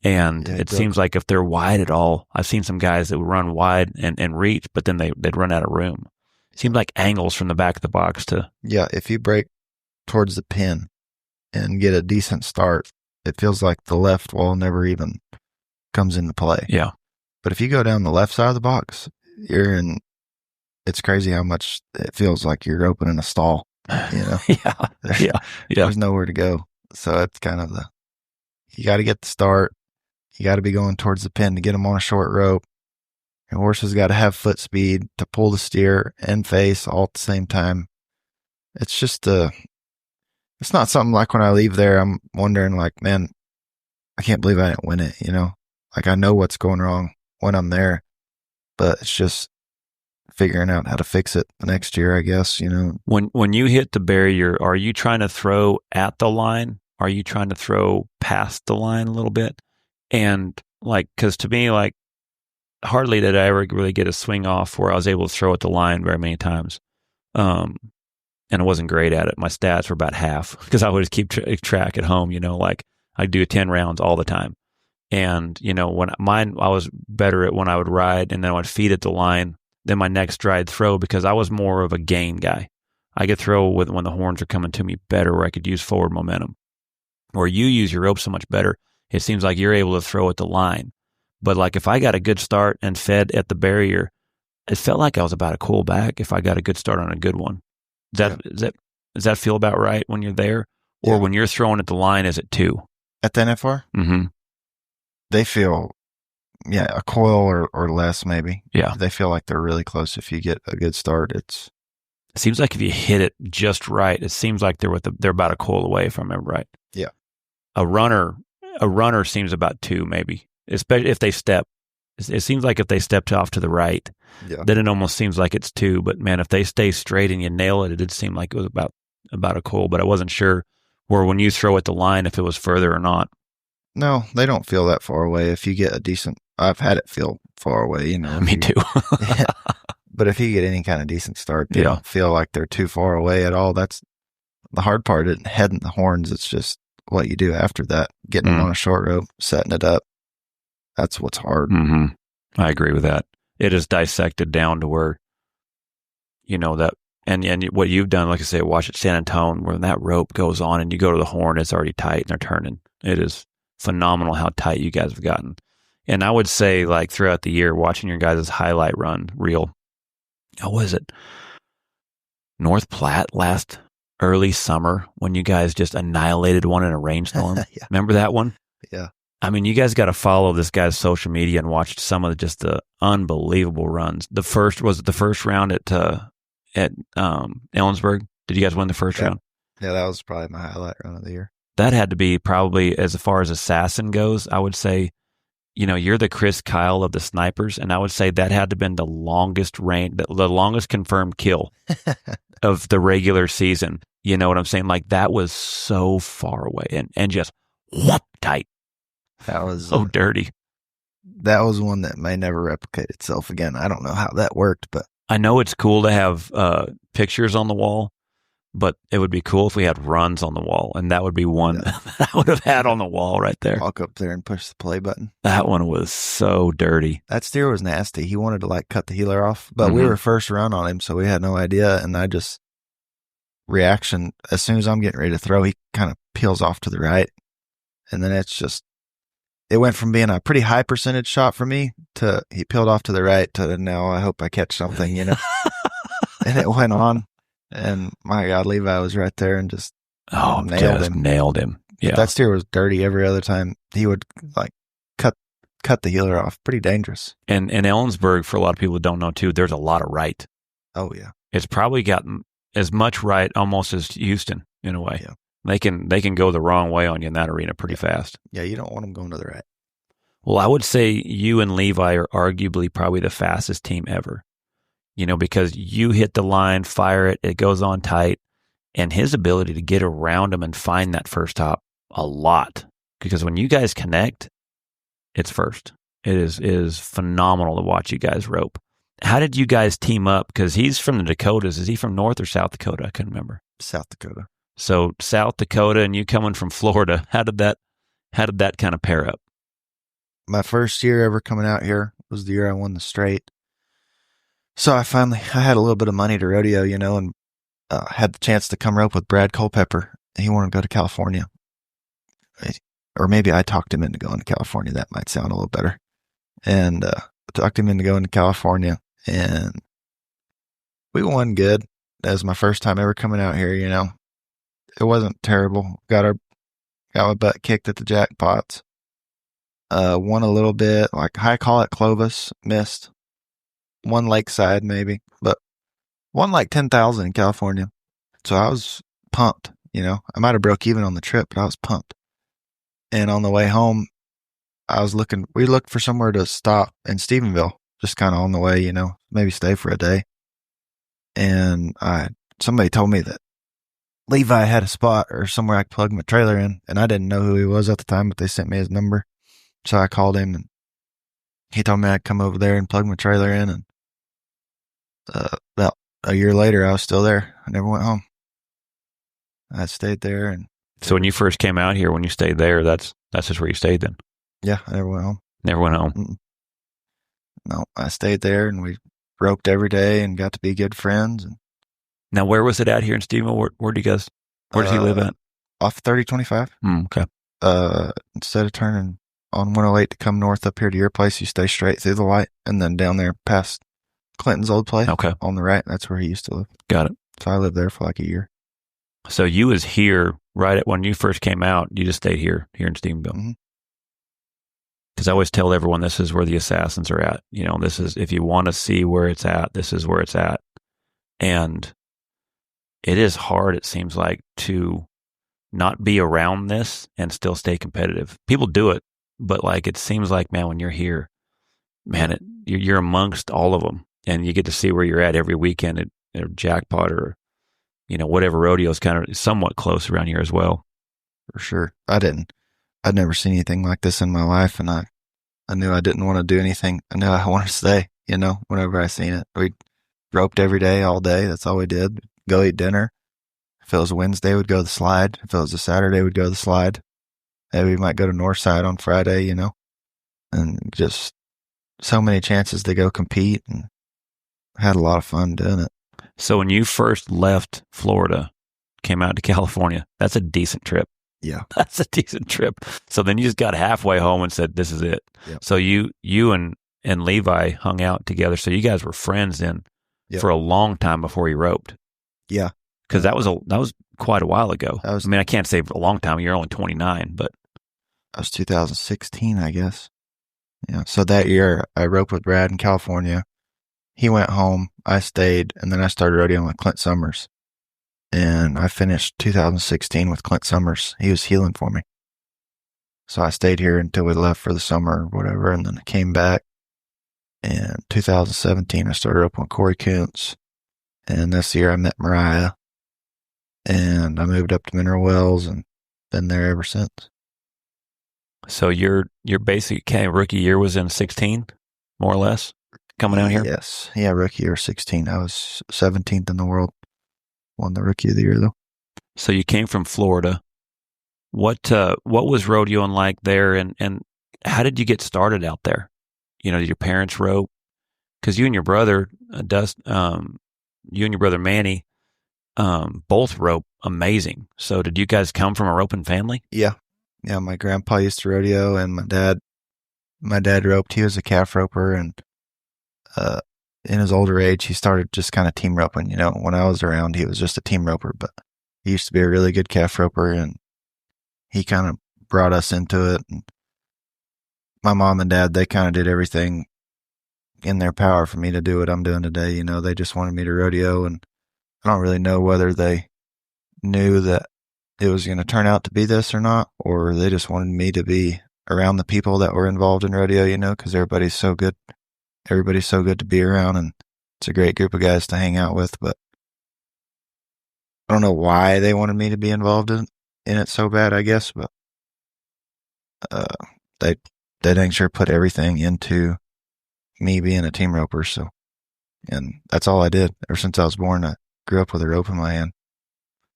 And it seems like if they're wide at all, I've seen some guys that would run wide and reach, but then they'd run out of room. It seems like angles from the back of the box to... Yeah, if you break towards the pin and get a decent start, it feels like the left wall never even comes into play. Yeah. But if you go down the left side of the box, it's crazy how much it feels like you're opening a stall, Yeah. There's nowhere to go. So it's kind of you got to get the start. You got to be going towards the pin to get them on a short rope. Your horse has got to have foot speed to pull the steer and face all at the same time. It's just it's not something like when I leave there, I'm wondering like, man, I can't believe I didn't win it, Like I know what's going wrong when I'm there, but it's just figuring out how to fix it the next year, I guess, When you hit the barrier, are you trying to throw at the line? Are you trying to throw past the line a little bit? And because to me, hardly did I ever really get a swing off where I was able to throw at the line very many times. And I wasn't great at it. My stats were about half because I would just keep track at home, I'd do 10 rounds all the time. And, when I was better at when I would ride and then I would feed at the line, then my next stride throw, because I was more of a gain guy. I could throw when the horns are coming to me better, where I could use forward momentum. Where you use your rope so much better, it seems like you're able to throw at the line. But if I got a good start and fed at the barrier, it felt like I was about to cool back if I got a good start on a good one. Does that feel about right when you're there? Or when you're throwing at the line, is it 2? At the NFR? Mm-hmm. They feel, a coil or less maybe. Yeah. They feel like they're really close if you get a good start. It's It seems like if you hit it just right, it seems like they're about a coil away, if I remember right. Yeah. A runner seems about 2, maybe, especially if they step. It seems like if they stepped off to the right, then it almost seems like it's 2. But man, if they stay straight and you nail it, it did seem like it was about a coil. But I wasn't sure where when you throw at the line if it was further or not. No, they don't feel that far away. If you get a decent, I've had it feel far away, you know. Me too. Yeah. But if you get any kind of decent start, they don't feel like they're too far away at all. That's the hard part. Isn't heading the horns. It's just what you do after that, getting them on a short rope, setting it up. That's what's hard. Mm-hmm. I agree with that. It is dissected down to where, you know, that, and what you've done, like I say, watch at San Antonio, when that rope goes on and you go to the horn, it's already tight and they're turning. It is phenomenal how tight you guys have gotten. And I would say, like, throughout the year, watching your guys' highlight run reel, how was it? North Platte last early summer when you guys just annihilated one in a rainstorm. Yeah. Remember that one? Yeah. I mean, you guys got to follow this guy's social media and watch some of the unbelievable runs. The first round at Ellensburg. Did you guys win the first round? Yeah, that was probably my highlight run of the year. That had to be probably, as far as assassin goes, I would say, you know, you're the Chris Kyle of the snipers, and I would say that had to have been the longest the longest confirmed kill of the regular season. You know what I'm saying? Like, that was so far away and just whoop tight. That was so dirty. That was one that may never replicate itself again. I don't know how that worked, but I know it's cool to have pictures on the wall, but it would be cool if we had runs on the wall, and that would be one that I would have had on the wall right there. Walk up there and push the play button. That one was so dirty. That steer was nasty. He wanted to, like, cut the healer off, but we were first run on him, so we had no idea, and I just, reaction, as soon as I'm getting ready to throw, he kind of peels off to the right, and then it's just, it went from being a pretty high percentage shot for me to he peeled off to the right to now I hope I catch something, you know. And it went on, and my God, Levi was right there and just nailed him. Yeah, but that steer was dirty every other time. He would, like, cut the healer off. Pretty dangerous. And in Ellensburg, for a lot of people who don't know too, there's a lot of right. Oh yeah, it's probably gotten as much right almost as Houston in a way. Yeah. They can go the wrong way on you in that arena pretty fast. Yeah, you don't want them going to the right. Well, I would say you and Levi are arguably probably the fastest team ever. You know, because you hit the line, fire it, it goes on tight, and his ability to get around him and find that first top a lot. Because when you guys connect, it's first. It is phenomenal to watch you guys rope. How did you guys team up? Because he's from the Dakotas. Is he from North or South Dakota? I couldn't remember. South Dakota. So South Dakota and you coming from Florida, how did that kind of pair up? My first year ever coming out here was the year I won the straight. So I had a little bit of money to rodeo, you know, and had the chance to come rope with Brad Culpepper. He wanted to go to California. Or maybe I talked him into going to California. That might sound a little better. And talked him into going to California. And we won good. That was my first time ever coming out here, you know. It wasn't terrible. Got my butt kicked at the jackpots. Won a little bit, like high call at Clovis, missed. One Lakeside maybe, but won like 10,000 in California. So I was pumped, you know. I might have broke even on the trip, but I was pumped. And on the way home, we looked for somewhere to stop in Stephenville, just kind of on the way, you know, maybe stay for a day. And somebody told me that Levi had a spot or somewhere I could plug my trailer in, and I didn't know who he was at the time, but they sent me his number. So I called him, and he told me I'd come over there and plug my trailer in, and about a year later, I was still there. I never went home. I stayed there. And so when you first came out here, when you stayed there, that's just where you stayed then? Yeah, I never went home. Never went home? Mm-mm. No, I stayed there, and we roped every day and got to be good friends. And now, where was it at here in Stephenville? Where does he live at? Off 3025. Okay. Instead of turning on 108 to come north up here to your place, you stay straight through the light, and then down there past Clinton's old place. Okay. On the right, that's where he used to live. Got it. So I lived there for like a year. So you was here right at when you first came out. You just stayed here in Stephenville. Mm-hmm. Because I always tell everyone this is where the assassins are at. You know, this is, if you want to see where it's at, this is where it's at. And it is hard, it seems like, to not be around this and still stay competitive. People do it, but like it seems like, man, when you're here, man, you're amongst all of them, and you get to see where you're at every weekend at a jackpot or, whatever rodeo is kind of somewhat close around here as well. For sure. I'd never seen anything like this in my life, and I knew I didn't want to do anything. I knew I wanted to stay, whenever I seen it. We roped every day, all day. That's all we did. Go eat dinner. If it was a Wednesday, we'd go to the slide. If it was a Saturday, we'd go to the slide. Maybe we might go to Northside on Friday, and just so many chances to go compete, and had a lot of fun doing it. So when you first left Florida, came out to California, that's a decent trip. Yeah. That's a decent trip. So then you just got halfway home and said, this is it. Yep. So you and Levi hung out together. So you guys were friends then for a long time before you roped. Yeah. Because that was quite a while ago. I can't say a long time. You're only 29, but. That was 2016, I guess. Yeah. So that year I roped with Brad in California. He went home. I stayed, and then I started rodeoing with Clint Summers. And I finished 2016 with Clint Summers. He was healing for me. So I stayed here until we left for the summer or whatever, and then I came back. And 2017, I started up on Corey Kuntz. And this year I met Mariah. And I moved up to Mineral Wells and been there ever since. So your basic rookie year was in 16, more or less, coming out here? Yes. Yeah, rookie year 16. I was 17th in the world. Won the rookie of the year, though. So you came from Florida. What was rodeoing like there, and how did you get started out there? Did your parents rope? Because you and your brother, Manny, both rope amazing. So did you guys come from a roping family? Yeah. Yeah, my grandpa used to rodeo, and my dad roped. He was a calf roper, and in his older age, he started just kind of team roping. When I was around, he was just a team roper, but he used to be a really good calf roper, and he kind of brought us into it. And my mom and dad, they kind of did everything in their power for me to do what I'm doing today. They just wanted me to rodeo, and I don't really know whether they knew that it was going to turn out to be this or not, or they just wanted me to be around the people that were involved in rodeo, because everybody's so good. Everybody's so good to be around, and it's a great group of guys to hang out with, but I don't know why they wanted me to be involved in it so bad, I guess, but they dang sure put everything into me being a team roper, and that's all I did. Ever since I was born, I grew up with a rope in my hand.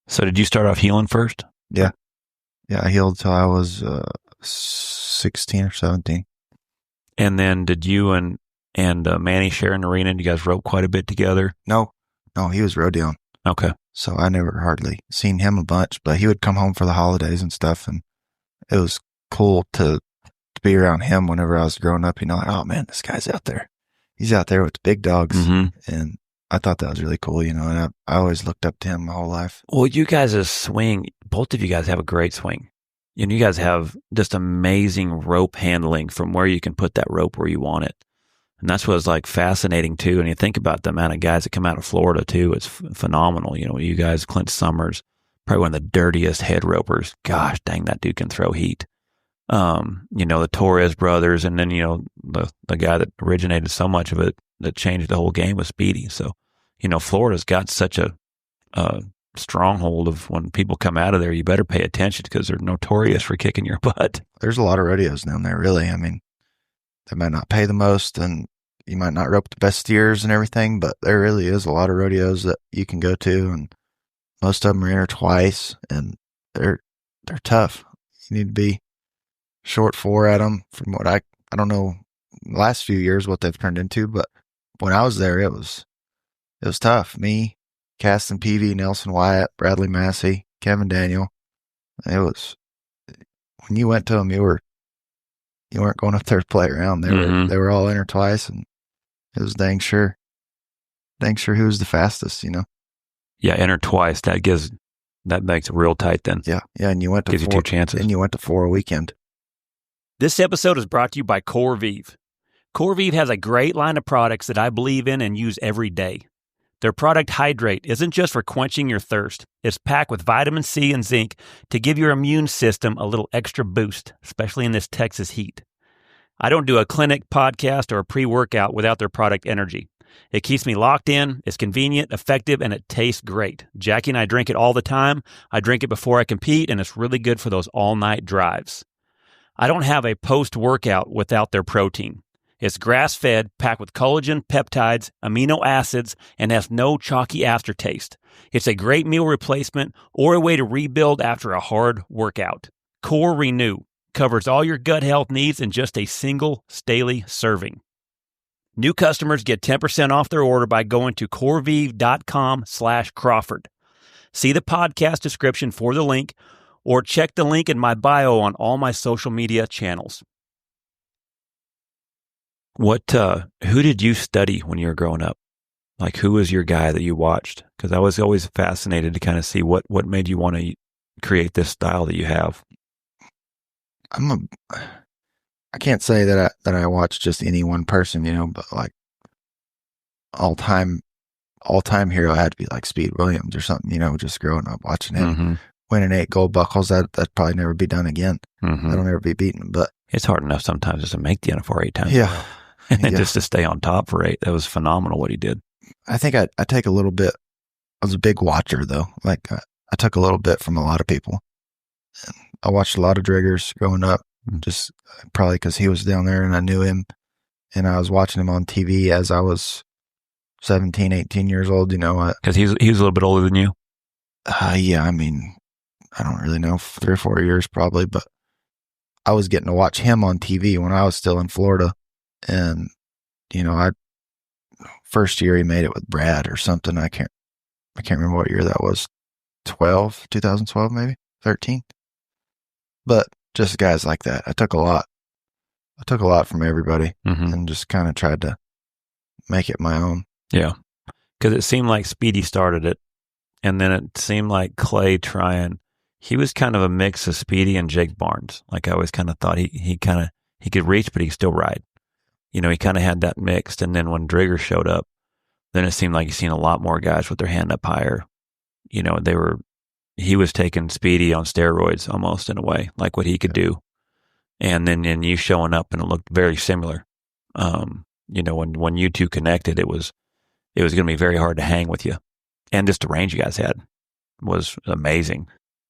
So did you start off heeling first? Yeah. Yeah, I heeled till I was 16 or 17. And then did you and Manny share an arena? Did you guys rope quite a bit together? No, he was rodeoing. Okay. So I never hardly seen him a bunch, but he would come home for the holidays and stuff, and it was cool to be around him whenever I was growing up. Like, oh man, this guy's out there. He's out there with the big dogs, and I thought that was really cool, and I always looked up to him my whole life. Well, you guys' swing, both of you guys have a great swing. You guys have just amazing rope handling from where you can put that rope where you want it. And that's what's like fascinating too. And you think about the amount of guys that come out of Florida too, it's phenomenal. You guys, Clint Summers, probably one of the dirtiest head ropers. Gosh, dang, that dude can throw heat. The Torres brothers, and then, the guy that originated so much of it that changed the whole game was Speedy. So, Florida's got such a stronghold of when people come out of there, you better pay attention because they're notorious for kicking your butt. There's a lot of rodeos down there, really. I mean, they might not pay the most, and you might not rope the best steers and everything, but there really is a lot of rodeos that you can go to, and most of them are entered twice, and they're tough. You need to be short four at them. From what I don't know, the last few years what they've turned into, but when I was there, it was tough. Me, Caston Peavy, Nelson Wyatt, Bradley Massey, Kevin Daniel. It was, when you went to them, you weren't going up there to play around. They were all entered twice, and it was dang sure who was the fastest, Yeah, entered twice. That makes it real tight then. Yeah, and you went to gives you two chances. And you went to 4 a weekend. This episode is brought to you by Corvive. Corvive has a great line of products that I believe in and use every day. Their product Hydrate isn't just for quenching your thirst. It's packed with vitamin C and zinc to give your immune system a little extra boost, especially in this Texas heat. I don't do a clinic, podcast, or a pre-workout without their product Energy. It keeps me locked in, it's convenient, effective, and it tastes great. Jackie and I drink it all the time. I drink it before I compete, and it's really good for those all-night drives. I don't have a post-workout without their protein. It's grass-fed, packed with collagen, peptides, amino acids, and has no chalky aftertaste. It's a great meal replacement or a way to rebuild after a hard workout. Core Renew covers all your gut health needs in just a single daily serving. New customers get 10% off their order by going to corevive.com/Crawford. See the podcast description for the link, or check the link in my bio on all my social media channels. Who did you study when you were growing up? Like, who was your guy that you watched? Because I was always fascinated to kind of see what made you want to create this style that you have. I can't say that I watch just any one person, but like all time hero had to be like Speed Williams or something, just growing up watching him winning 8 gold buckles. That'd probably never be done again. That'll never be beaten, but it's hard enough sometimes just to make the NFR 8 times. Yeah. And just to stay on top for 8. That was phenomenal what he did. I think I take a little bit. I was a big watcher though. Like I took a little bit from a lot of people. And I watched a lot of Driggers growing up, just probably because he was down there and I knew him. And I was watching him on TV as I was 17, 18 years old, Because he was a little bit older than you? Yeah, I mean, I don't really know, 3 or 4 years probably, but I was getting to watch him on TV when I was still in Florida. And, first year he made it with Brad or something. I can't remember what year that was. 2012 maybe, 13. But just guys like that. I took a lot from everybody and just kind of tried to make it my own. Yeah. Because it seemed like Speedy started it. And then it seemed like Clay he was kind of a mix of Speedy and Jake Barnes. Like I always kind of thought he could reach, but he could still ride. He kind of had that mixed. And then when Drigger showed up, then it seemed like you seen a lot more guys with their hand up higher. He was taking Speedy on steroids almost in a way, like what he could do. And then you showing up and it looked very similar. When you two connected, it was going to be very hard to hang with you. And just the range you guys had was amazing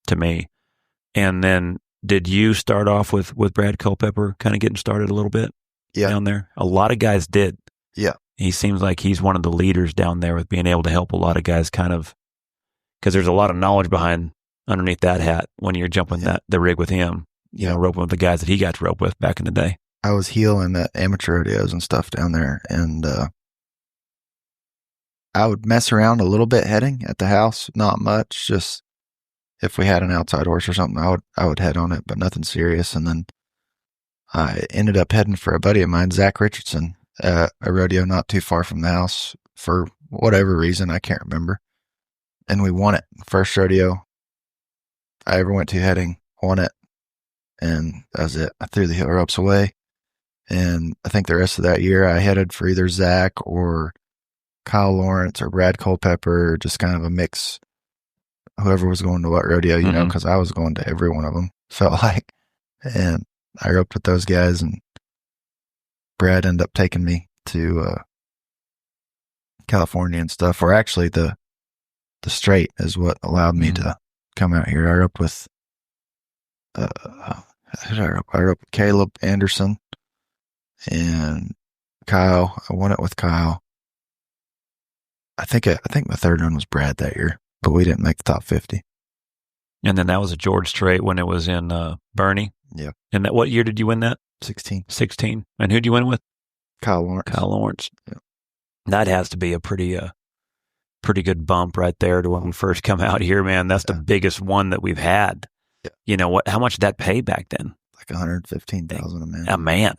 to me. And then did you start off with Brad Culpepper kind of getting started a little bit down there? A lot of guys did. Yeah. He seems like he's one of the leaders down there with being able to help a lot of guys because there's a lot of knowledge underneath that hat when you're jumping the rig with him, roping with the guys that he got to rope with back in the day. I was heeling at amateur rodeos and stuff down there, and I would mess around a little bit heading at the house, not much, just if we had an outside horse or something, I would head on it, but nothing serious. And then I ended up heading for a buddy of mine, Zach Richardson, a rodeo not too far from the house for whatever reason, I can't remember. And we won it. First rodeo I ever went to heading, won it. And that was it. I threw the heel ropes away. And I think the rest of that year I headed for either Zach or Kyle Lawrence or Brad Culpepper, or just kind of a mix. Whoever was going to what rodeo, because I was going to every one of them, felt like. And I roped with those guys, and Brad ended up taking me to California and stuff, or actually the straight is what allowed me to come out here. I roped with who did I rope? I roped with Caleb Anderson and Kyle. I won it with Kyle. I think my third one was Brad that year, but we didn't make the top 50. And then that was a George straight when it was in Bernie. Yeah. And what year did you win that? 16. And who'd you win with? Kyle Lawrence. Yeah. That has to be a pretty good bump right there to when we first come out here, man. That's the biggest one that we've had. Yeah. How much did that pay back then? Like $115,000 a man. A man.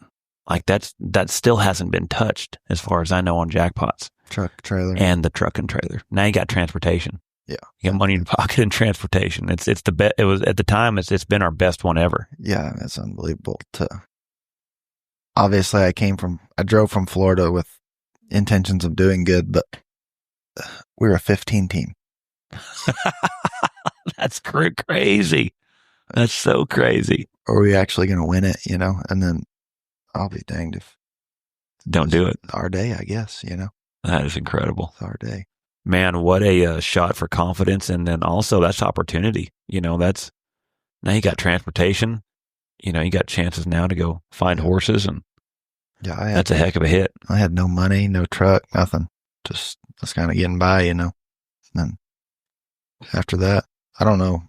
Like that still hasn't been touched as far as I know on jackpots. Truck, trailer. And the truck and trailer. Now you got transportation. Yeah. You got money in your pocket and transportation. It's the best. It was at the time. It's been our best one ever. Yeah, it's unbelievable. Obviously, I drove from Florida with intentions of doing good, but we were a 15 team. That's crazy. That's so crazy. Are we actually going to win it, And then I'll be danged if don't do it. Our day, I guess, That is incredible. It's our day. Man, what a shot for confidence. And then also that's opportunity. That's now you got transportation. You got chances now to go find horses, and that's a heck of a hit. I had no money, no truck, nothing. Just kind of getting by, And after that, I don't know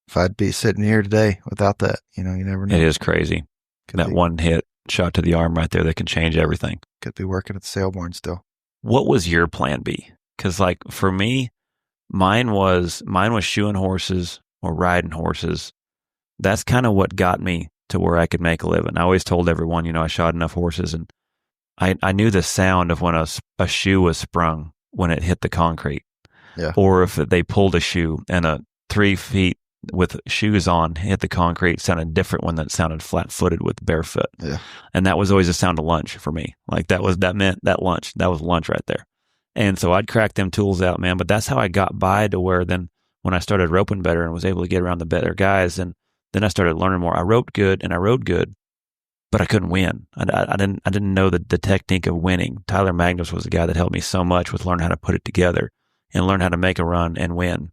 if I'd be sitting here today without that. You never know. It is crazy. That one hit shot to the arm right there that can change everything. Could be working at the Sailborn still. What was your plan B? Because for me, mine was shoeing horses or riding horses. That's kind of what got me to where I could make a living. I always told everyone, I shot enough horses, and I knew the sound of when a shoe was sprung when it hit the concrete. Yeah. Or if they pulled a shoe and a 3 feet with shoes on hit the concrete, sounded different when that sounded flat-footed with barefoot. Yeah. And that was always a sound of lunch for me. That meant that lunch. That was lunch right there. And so I'd crack them tools out, man. But that's how I got by to where then when I started roping better and was able to get around the better guys, and then I started learning more. I roped good and I rode good, but I couldn't win. I didn't know the technique of winning. Tyler Magnus was the guy that helped me so much with learning how to put it together and learn how to make a run and win.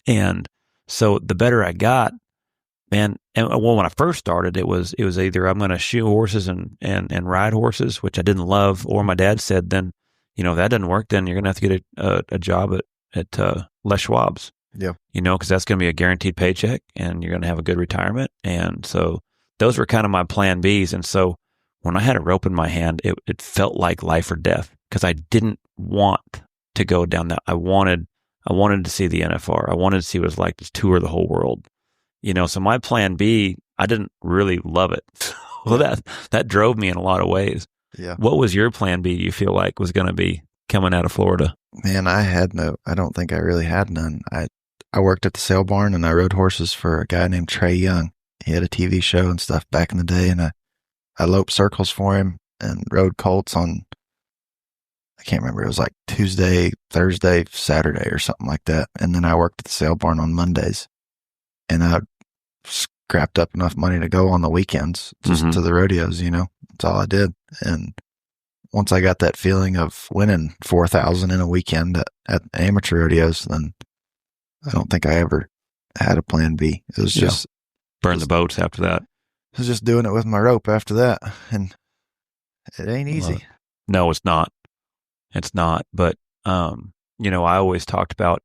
And so the better I got, man, and when I first started, it was either I'm going to shoe horses and ride horses, which I didn't love, or my dad said, then, if that doesn't work, then you're going to have to get a job at Les Schwab's. Yeah. Because that's going to be a guaranteed paycheck and you're going to have a good retirement. And so those were kind of my plan Bs. And so when I had a rope in my hand, it felt like life or death, because I didn't want to go down that. I wanted to see the NFR. I wanted to see what it was like to tour the whole world. So my plan B, I didn't really love it. Well, that drove me in a lot of ways. Yeah. What was your plan B you feel like was going to be coming out of Florida? Man, I don't think I really had none. I worked at the sale barn and I rode horses for a guy named Trey Young. He had a TV show and stuff back in the day, and I loped circles for him and rode colts on, I can't remember, it was like Tuesday, Thursday, Saturday or something like that. And then I worked at the sale barn on Mondays, and I scrapped up enough money to go on the weekends just to the rodeos, That's all I did. And once I got that feeling of winning 4,000 in a weekend at amateur rodeos, then I don't think I ever had a plan B. It was just burn the boats after that. I was just doing it with my rope after that, and it ain't easy. No, it's not. It's not. But I always talked about,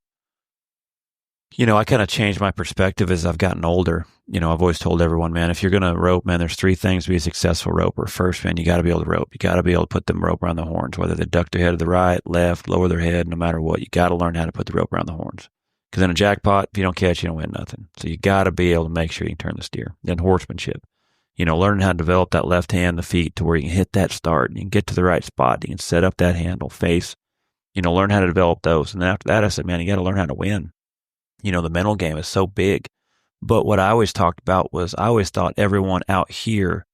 I kind of changed my perspective as I've gotten older. I've always told everyone, man, if you're going to rope, man, there's 3 things to be a successful roper. First, man, you got to be able to rope. You got to be able to put them rope around the horns, whether they duck their head to the right, left, lower their head, no matter what. You got to learn how to put the rope around the horns. Because in a jackpot, if you don't catch, you don't win nothing. So you got to be able to make sure you can turn the steer. Then horsemanship. Learning how to develop that left hand, the feet, to where you can hit that start and you can get to the right spot. You can set up that handle, face. Learn how to develop those. And then after that, I said, man, you got to learn how to win. The mental game is so big. But what I always talked about was I always thought everyone out here,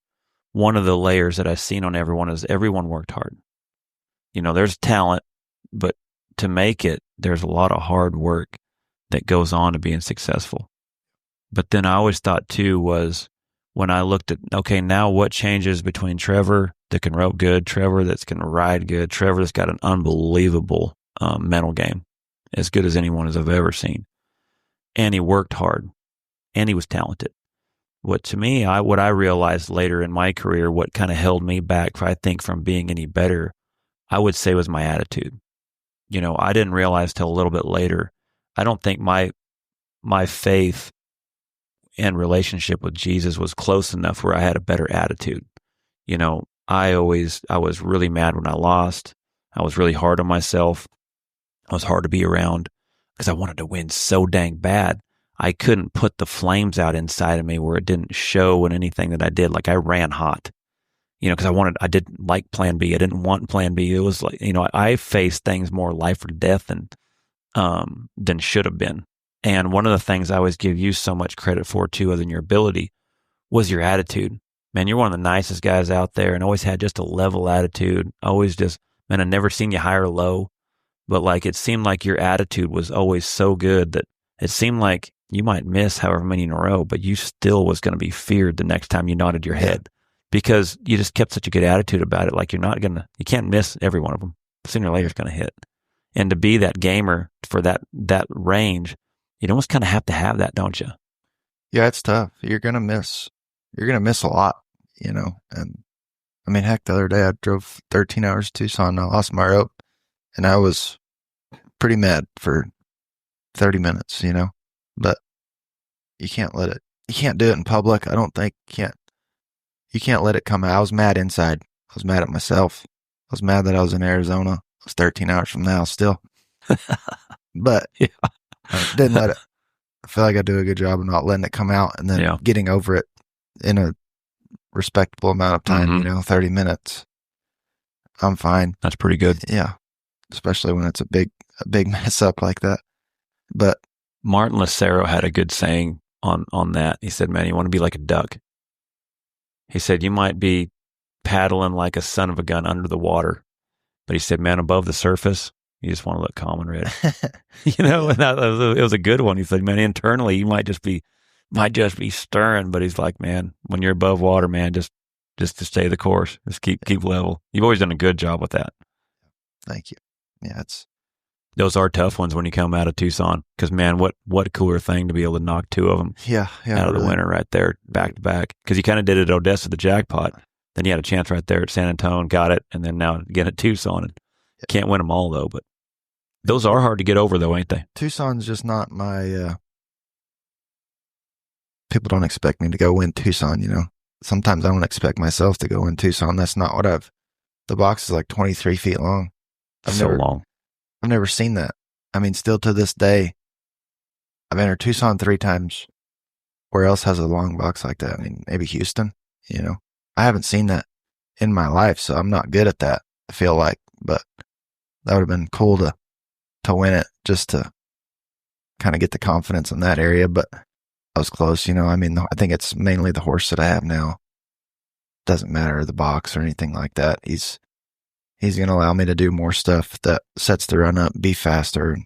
one of the layers that I've seen on everyone is everyone worked hard. There's talent, but to make it, there's a lot of hard work that goes on to being successful. But then I always thought too was when I looked at, okay, now what changes between Trevor that can rope good, Trevor that's can ride good, Trevor that's got an unbelievable mental game, as good as anyone as I've ever seen. And he worked hard and he was talented. What I realized later in my career, what kind of held me back, I think, from being any better, I would say was my attitude. I didn't realize till a little bit later. I don't think my faith and relationship with Jesus was close enough where I had a better attitude. I was really mad when I lost. I was really hard on myself. I was hard to be around because I wanted to win so dang bad. I couldn't put the flames out inside of me where it didn't show in anything that I did. Like I ran hot, because I didn't like plan B. I didn't want plan B. It was like, I faced things more life or death than should have been. And one of the things I always give you so much credit for too, other than your ability, was your attitude. Man, you're one of the nicest guys out there and always had just a level attitude. Always just, man, I never seen you high or low. but like it seemed like your attitude was always so good that it seemed like you might miss however many in a row, but you still was going to be feared the next time you nodded your head because you just kept such a good attitude about it. Like you can't miss every one of them. Sooner or later it's going to hit. And to be that gamer for that range, you almost kind of have to have that, don't you? Yeah, it's tough. You're going to miss a lot, and I mean, heck, the other day I drove 13 hours to Tucson and I lost my rope and I was pretty mad for 30 minutes, but you can't do it in public. I don't think you can't let it come out. I was mad inside. I was mad at myself. I was mad that I was in Arizona. I was 13 hours from now still, but I didn't let it. I feel like I do a good job of not letting it come out and then getting over it in a respectable amount of time, 30 minutes. I'm fine. That's pretty good. Yeah. Especially when it's a big mess up like that. But Martin Lucero had a good saying on that. He said, man, you want to be like a duck. He said, you might be paddling like a son of a gun under the water. But he said, man, above the surface, you just want to look calm and ready. And it was a good one. He said, man, internally, you might just be stirring. But he's like, man, when you're above water, man, just to stay the course. Just keep level. You've always done a good job with that. Thank you. Yeah, those are tough ones when you come out of Tucson. Because, man, what a cooler thing to be able to knock two of them out of the winter right there, back to back. Because you kind of did it at Odessa, the jackpot. Then you had a chance right there at San Antonio, got it, and then now again at Tucson. And can't win them all, though. But those are hard to get over, though, ain't they? Tucson's just not my people don't expect me to go win Tucson, Sometimes I don't expect myself to go win Tucson. That's not what the box is like 23 feet long. Long. I've never seen that. I mean, still to this day, I've entered Tucson 3 times. Where else has a long box like that? I mean, maybe Houston, I haven't seen that in my life, so I'm not good at that, I feel like. But that would have been cool to win it, just to kind of get the confidence in that area. But I was close, I mean, I think it's mainly the horse that I have now. Doesn't matter the box or anything like that. He's going to allow me to do more stuff that sets the run up, be faster and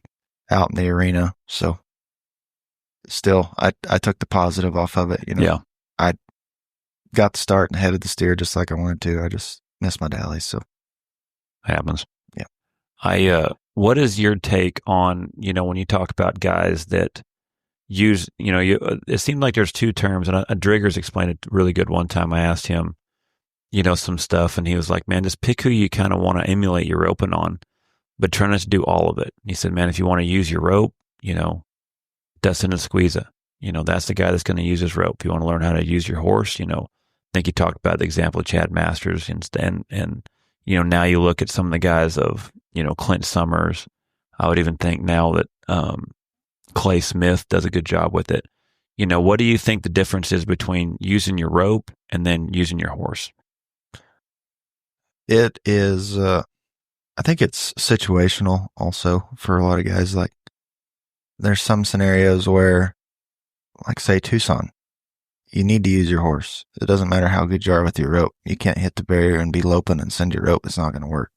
out in the arena. So still, I took the positive off of it. I got the start and headed the steer just like I wanted to. I just missed my dallies. So happens. Yeah. What is your take on, when you talk about guys that use, it seemed like there's 2 terms, and Driggers explained it really good one time. I asked him, some stuff, and he was like, man, just pick who you kind of want to emulate your roping on, but try not to do all of it. He said, man, if you want to use your rope, Dustin Egusquiza, that's the guy that's going to use his rope. If you want to learn how to use your horse, I think he talked about the example of Chad Masters and now you look at some of the guys of, Clint Summers. I would even think now that Clay Smith does a good job with it. What do you think the difference is between using your rope and then using your horse? It is, I think it's situational also for a lot of guys. Like, there's some scenarios where, like, say, Tucson, you need to use your horse. It doesn't matter how good you are with your rope. You can't hit the barrier and be loping and send your rope. It's not going to work.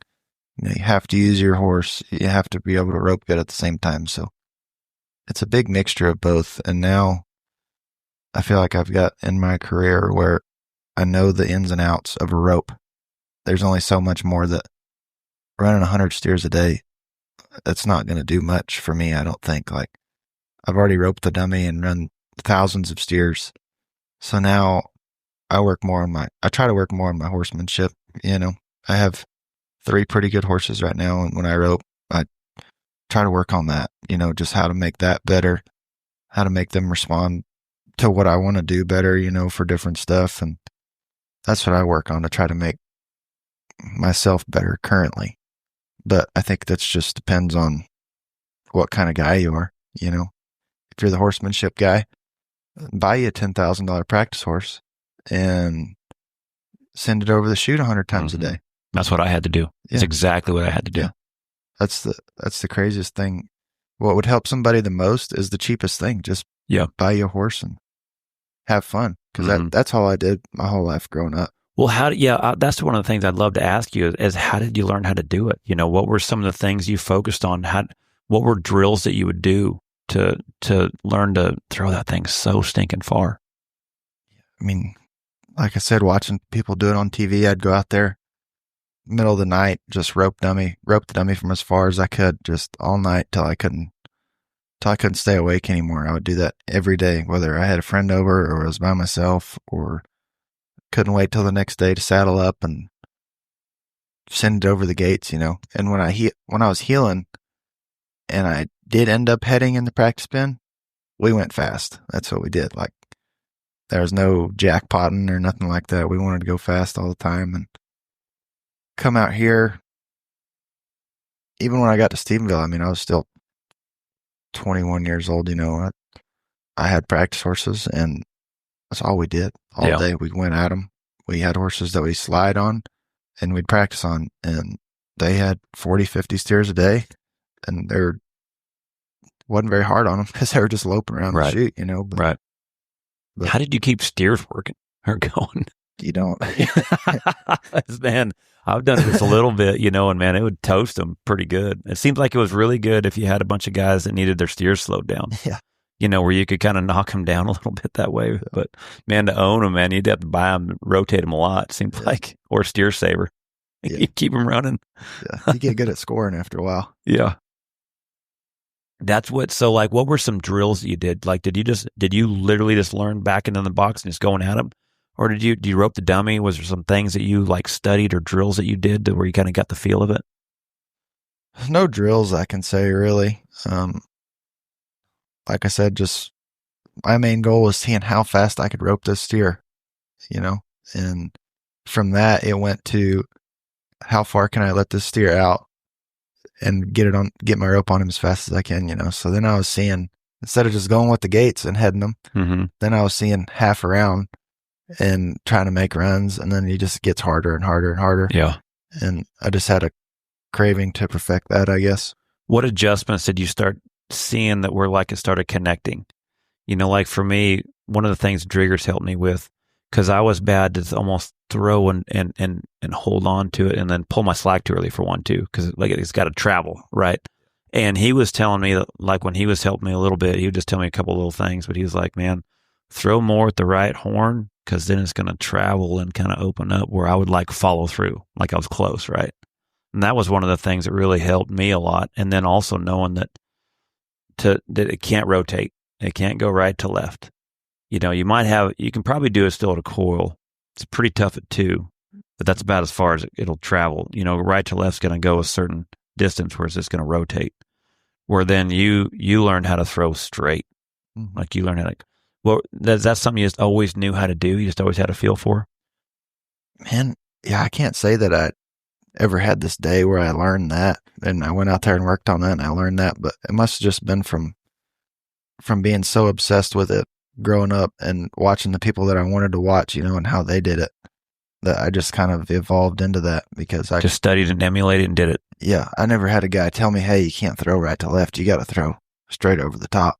You have to use your horse. You have to be able to rope good at the same time. So it's a big mixture of both. And now I feel like I've got in my career where I know the ins and outs of a rope. There's only so much more that running 100 steers a day, that's not going to do much for me, I don't think. Like, I've already roped the dummy and run thousands of steers. So now I try to work more on my horsemanship. I have 3 pretty good horses right now. And when I rope, I try to work on that, just how to make that better, how to make them respond to what I want to do better, for different stuff. And that's what I work on to try to make myself better currently. But I think that's just depends on what kind of guy you are. If you're the horsemanship guy, buy you a $10,000 practice horse and send it over the chute 100 times a day. That's what I had to do. That's exactly what I had to do. Yeah. That's the craziest thing. What would help somebody the most is the cheapest thing. Just buy you a horse and have fun. Because that's all I did my whole life growing up. Well, that's one of the things I'd love to ask you is how did you learn how to do it? What were some of the things you focused on? What were drills that you would do to learn to throw that thing so stinking far? I mean, like I said, watching people do it on TV, I'd go out there middle of the night, just rope the dummy from as far as I could, just all night till I couldn't stay awake anymore. I would do that every day, whether I had a friend over or I was by myself or couldn't wait till the next day to saddle up and send it over the gates, And when I was healing and I did end up heading in the practice pen, we went fast. That's what we did. Like there was no jackpotting or nothing like that. We wanted to go fast all the time and come out here. Even when I got to Stephenville, I mean, I was still 21 years old, I had practice horses and that's all we did all day. We went at them. We had horses that we slide on and we'd practice on, and they had 40, 50 steers a day, and wasn't very hard on them because they were just loping around the chute, But, But how did you keep steers working or going? You don't. Man, I've done this a little bit, and man, it would toast them pretty good. It seems like it was really good if you had a bunch of guys that needed their steers slowed down. Yeah. Where you could kind of knock them down a little bit that way. But man, to own them, man, you'd have to buy them, rotate them a lot. It seems like, or steer saver. Yeah. You keep them running. Yeah. You get good at scoring after a while. Yeah. What were some drills that you did? Like, did you literally just learn backing in the box and just going at them? Or did you rope the dummy? Was there some things that you like studied or drills that you did where you kind of got the feel of it? No drills, I can say, really. Like I said, just my main goal was seeing how fast I could rope this steer, and from that it went to how far can I let this steer out and get my rope on him as fast as I can, So then I was seeing, instead of just going with the gates and heading them, then I was seeing half around and trying to make runs, and then it just gets harder and harder and harder. Yeah. And I just had a craving to perfect that, I guess. What adjustments did you start seeing that were like it started connecting? Like for me, one of the things Driggers helped me with, because I was bad to almost throw and hold on to it and then pull my slack too early for one too, because like it's got to travel, right? And he was telling me that, like when he was helping me a little bit, he would just tell me a couple little things, but he was like, man, throw more at the right horn because then it's going to travel and kind of open up, where I would like follow through, like I was close, right? And that was one of the things that really helped me a lot. And then also knowing that it can't rotate. It can't go right to left. You can probably do it still at a coil. It's pretty tough at 2, but that's about as far as it'll travel. Right to left's going to go a certain distance where it's just going to rotate. Where then you learn how to throw straight. Mm-hmm. Like you learn how to, well, that's something you just always knew how to do. You just always had a feel for? Man, yeah, I can't say that I ever had this day where I learned that and I went out there and worked on that and I learned that, but it must have just been from being so obsessed with it growing up and watching the people that I wanted to watch, and how they did it, that I just kind of evolved into that because I just studied and emulated and did it. Yeah. I never had a guy tell me, hey, you can't throw right to left. You got to throw straight over the top.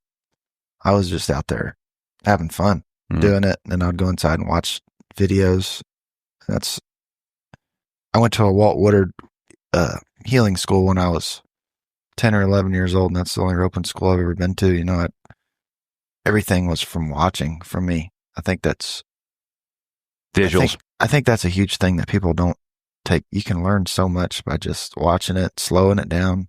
I was just out there having fun doing it. And then I'd go inside and watch videos. I went to a Walt Woodard healing school when I was 10 or 11 years old, and that's the only roping school I've ever been to. Everything was from watching from me. I think that's visuals. I think that's a huge thing that people don't take. You can learn so much by just watching it, slowing it down.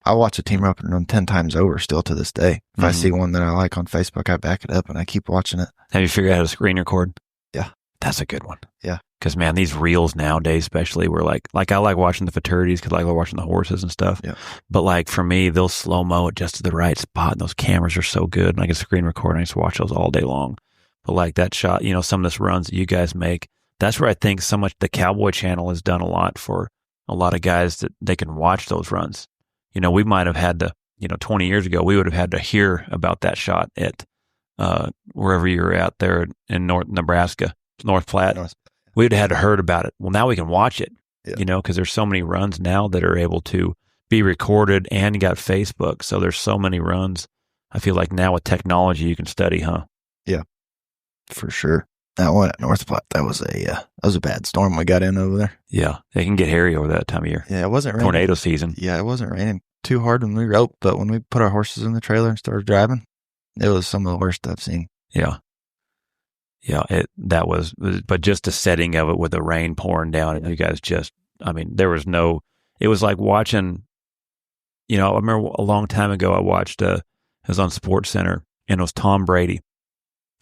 I watch a team roping run 10 times over still to this day. If I see one that I like on Facebook, I back it up and I keep watching it. Have you figured out how to screen record? Yeah. That's a good one. Yeah. Because, man, these reels nowadays, especially, were like I like watching the futurities because I like watching the horses and stuff. Yeah. But, like, for me, they'll slow-mo it just to the right spot, and those cameras are so good. And I can screen record, and I just watch those all day long. But, like, that shot, some of this runs that you guys make, that's where I think so much the Cowboy Channel has done a lot for a lot of guys that they can watch those runs. We might have had to, 20 years ago, we would have had to hear about that shot at wherever you're at there in North Nebraska, North Platte. We would have had to heard about it. Well, now we can watch it, because there's so many runs now that are able to be recorded, and you got Facebook. So there's so many runs. I feel like now with technology, you can study, huh? Yeah, for sure. That one at North Platte, that was a bad storm we got in over there. Yeah, they can get hairy over that time of year. Yeah, it wasn't raining. Tornado season. Yeah, it wasn't raining too hard when we roped, but when we put our horses in the trailer and started driving, it was some of the worst I've seen. Yeah. Yeah, but just the setting of it with the rain pouring down, and you guys there was it was like watching, I remember a long time ago I watched, it was on Sports Center, and it was Tom Brady,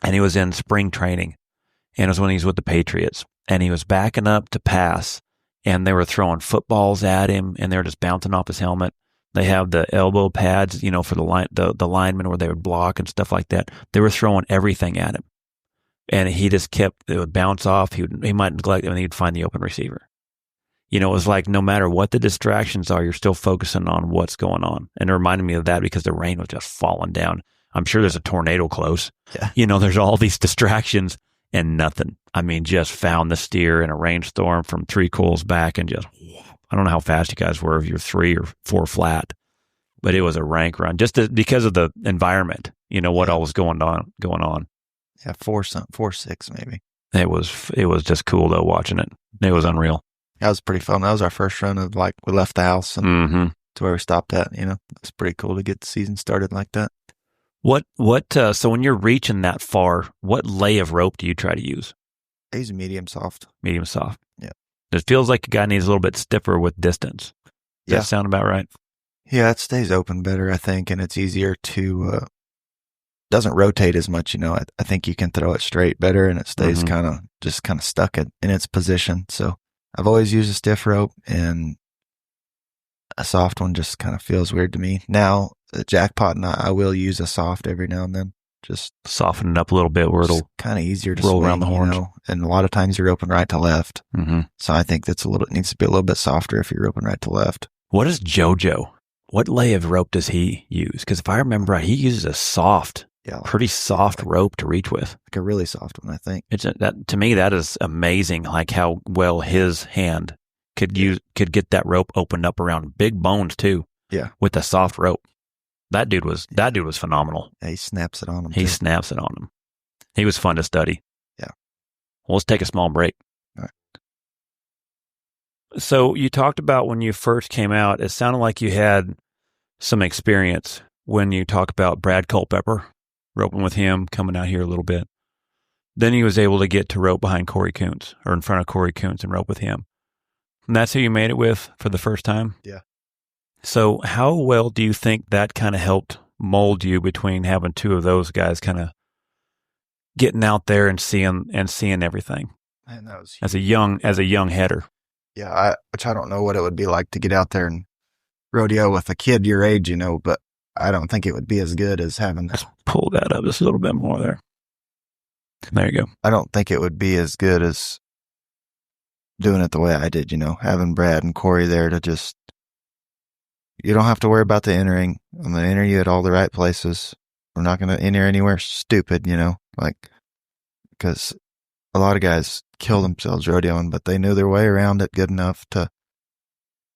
and he was in spring training, and it was when he was with the Patriots, and he was backing up to pass, and they were throwing footballs at him, and they were just bouncing off his helmet. They have the elbow pads, for the linemen where they would block and stuff like that. They were throwing everything at him. And he just it would bounce off. He might neglect it, and he'd find the open receiver. It was like no matter what the distractions are, you're still focusing on what's going on. And it reminded me of that because the rain was just falling down. I'm sure there's a tornado close. Yeah. There's all these distractions and nothing. Just found the steer in a rainstorm from 3 coils back and just, I don't know how fast you guys were, if you're 3 or 4 flat, but it was a rank run just because of the environment, what all was going on. Yeah, 4.6 maybe. It was just cool though watching it. It was unreal. That was pretty fun. That was our first run of we left the house and to where we stopped at. It's pretty cool to get the season started like that. So when you're reaching that far, what lay of rope do you try to use? I use medium soft. Medium soft. Yeah. It feels like a guy needs a little bit stiffer with distance. Does that sound about right? Yeah, it stays open better, I think, and it's easier to. Doesn't rotate as much, I think you can throw it straight better, and it stays kind of stuck in its position. So I've always used a stiff rope, and a soft one just kind of feels weird to me. Now, the jackpot, and I will use a soft every now and then. Just soften it up a little bit where it'll kind of easier to roll swing, around the horns. And a lot of times you're roping right to left. Mm-hmm. So I think it needs to be a little bit softer if you're roping right to left. What is JoJo? What lay of rope does he use? Because if I remember right, he uses a soft, pretty soft rope to reach with. Like a really soft one, I think. To me, that is amazing, like how well his hand could get that rope opened up around big bones too. Yeah. With a soft rope. That dude was phenomenal. Yeah, he snaps it on him. He snaps it on him. He was fun to study. Yeah. Well, let's take a small break. All right. So you talked about when you first came out, it sounded like you had some experience when you talk about Brad Culpepper, roping with him, coming out here a little bit. Then he was able to get to rope behind Corey Kuntz, or in front of Corey Kuntz, and rope with him. And that's who you made it with for the first time? Yeah. So how well do you think that kind of helped mold you between having 2 of those guys kind of getting out there and seeing everything? Man, that was huge. As a young header. Yeah, which I don't know what it would be like to get out there and rodeo with a kid your age, but I don't think it would be as good as having. Let's pull that up just a little bit more there. There you go. I don't think it would be as good as doing it the way I did, having Brad and Corey there to just. You don't have to worry about the entering. I'm going to enter you at all the right places. We're not going to enter anywhere stupid, because a lot of guys kill themselves rodeoing, but they knew their way around it good enough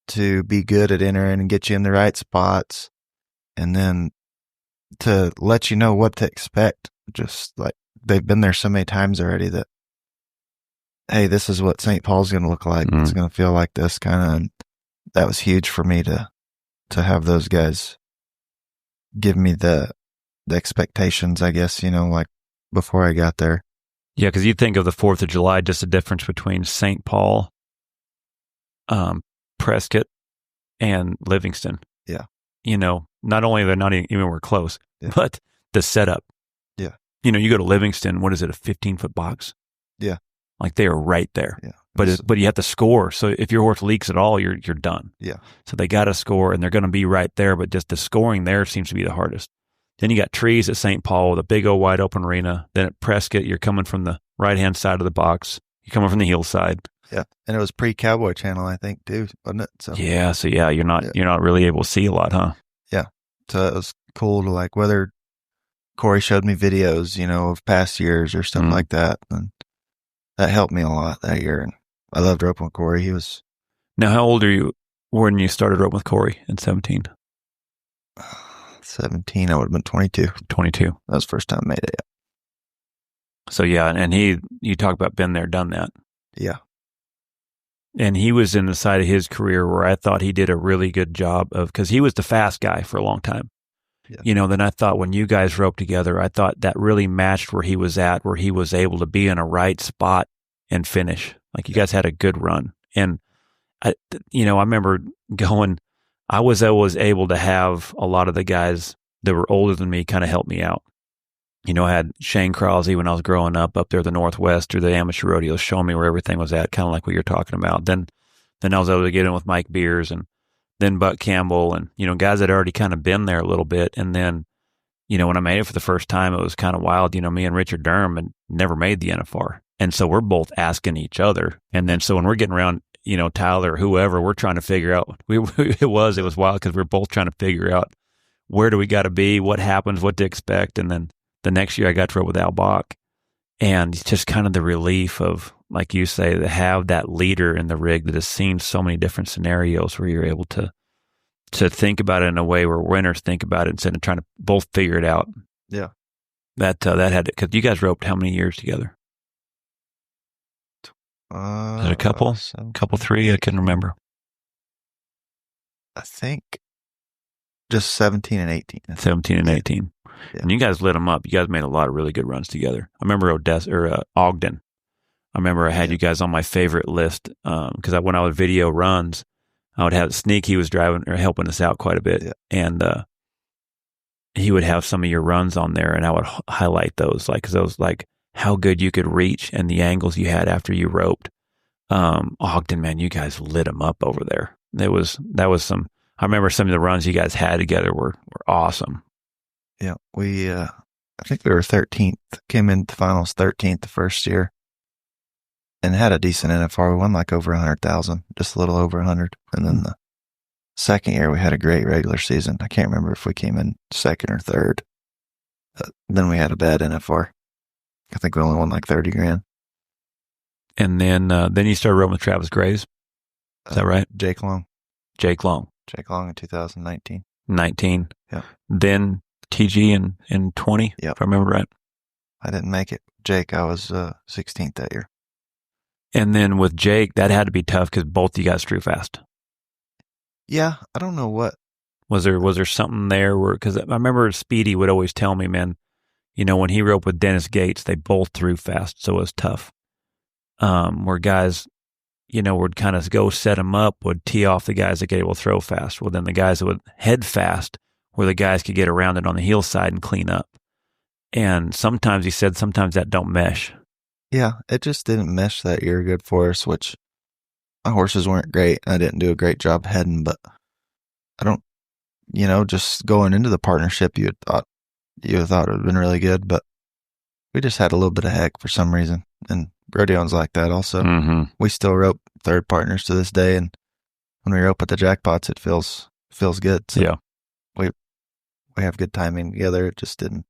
to be good at entering and get you in the right spots, and then to let you know what to expect. Just like they've been there so many times already that, hey, this is what St. Paul's going to look like. It's going to feel like this kind of. And that was huge for me to have those guys give me the expectations, I guess, like before I got there. Yeah, because you think of the 4th of July, just the difference between St. Paul, Prescott, and Livingston. Yeah. Not only they're not even we're close, but the setup. Yeah. You go to Livingston, what is it, a 15-foot box? Yeah. Like they are right there. Yeah. But you have to score. So if your horse leaks at all, you're done. Yeah. So they got to score, and they're going to be right there. But just the scoring there seems to be the hardest. Then you got trees at St. Paul with a big old wide open arena. Then at Prescott, you're coming from the right-hand side of the box. You're coming from the hillside. Yeah. And it was pre-Cowboy Channel, I think, too, wasn't it? So you're not really able to see a lot, huh? Yeah. So it was cool to whether Corey showed me videos, of past years or something like that. And that helped me a lot that year. And I loved roping with Corey. He was. Now, how old are you when you started roping with Corey in 17? 17, I would have been 22. 22. That was the first time I made it. So yeah, and you talk about been there, done that. Yeah. And he was in the side of his career where I thought he did a really good job of, because he was the fast guy for a long time. Yeah. Then I thought when you guys roped together, I thought that really matched where he was at, where he was able to be in a right spot and finish. Like you guys had a good run. And I remember I was always able to have a lot of the guys that were older than me kind of help me out. I had Shane Crosby when I was growing up there the Northwest or the amateur rodeos showing me where everything was at, kind of like what you're talking about. Then I was able to get in with Mike Beers and then Buck Campbell and, guys that had already kind of been there a little bit. And then, when I made it for the first time, it was kind of wild. Me and Richard Durham had never made the NFR. And so we're both asking each other. And then so when we're getting around, Tyler or whoever, we're trying to figure out, it was wild because we're both trying to figure out where do we got to be, what happens, what to expect. And then the next year I got to rope with Al Bach, and it's just kind of the relief of, like you say, to have that leader in the rig that has seen so many different scenarios where you're able to think about it in a way where winners think about it instead of trying to both figure it out. Yeah. That had to, because you guys roped how many years together? Is it a couple? Couple, three? I couldn't remember. I think just 17 and 18. 17 and 18. Yeah. And you guys lit them up. You guys made a lot of really good runs together. I remember Ogden. I remember I had you guys on my favorite list because when I would video runs, I would have Sneak. He was driving or helping us out quite a bit, and he would have some of your runs on there, and I would highlight those, because those how good you could reach and the angles you had after you roped. Ogden, man, you guys lit them up over there. That was some. I remember some of the runs you guys had together were awesome. Yeah, we I think we were 13th. Came into finals 13th the first year, and had a decent NFR. We won over 100,000, just a little over 100. And then the second year we had a great regular season. I can't remember if we came in second or third. Then we had a bad NFR. I think we only won 30 grand. And then you started roping with Travis Graves. Is that right? Jake Long in 2019. 19. Yeah. Then TG in 20, if I remember right. I didn't make it. Jake, I was 16th that year. And then with Jake, that had to be tough because both of you guys drew fast. Yeah, I don't know what. Was there something there where, because I remember Speedy would always tell me, man, when he roped with Dennis Gates, they both drew fast, so it was tough. Where guys, would kind of go set them up, would tee off the guys that get able to throw fast. Well, then the guys that would head fast, where the guys could get around it on the heel side and clean up. And sometimes he said, sometimes that don't mesh. Yeah, it just didn't mesh that year good for us, which my horses weren't great. I didn't do a great job heading, but I don't, just going into the partnership, you would have thought it would have been really good, but we just had a little bit of heck for some reason. And Rodeo's like that also. Mm-hmm. We still rope third partners to this day, and when we rope at the jackpots, it feels good. So yeah, we have good timing together. It just didn't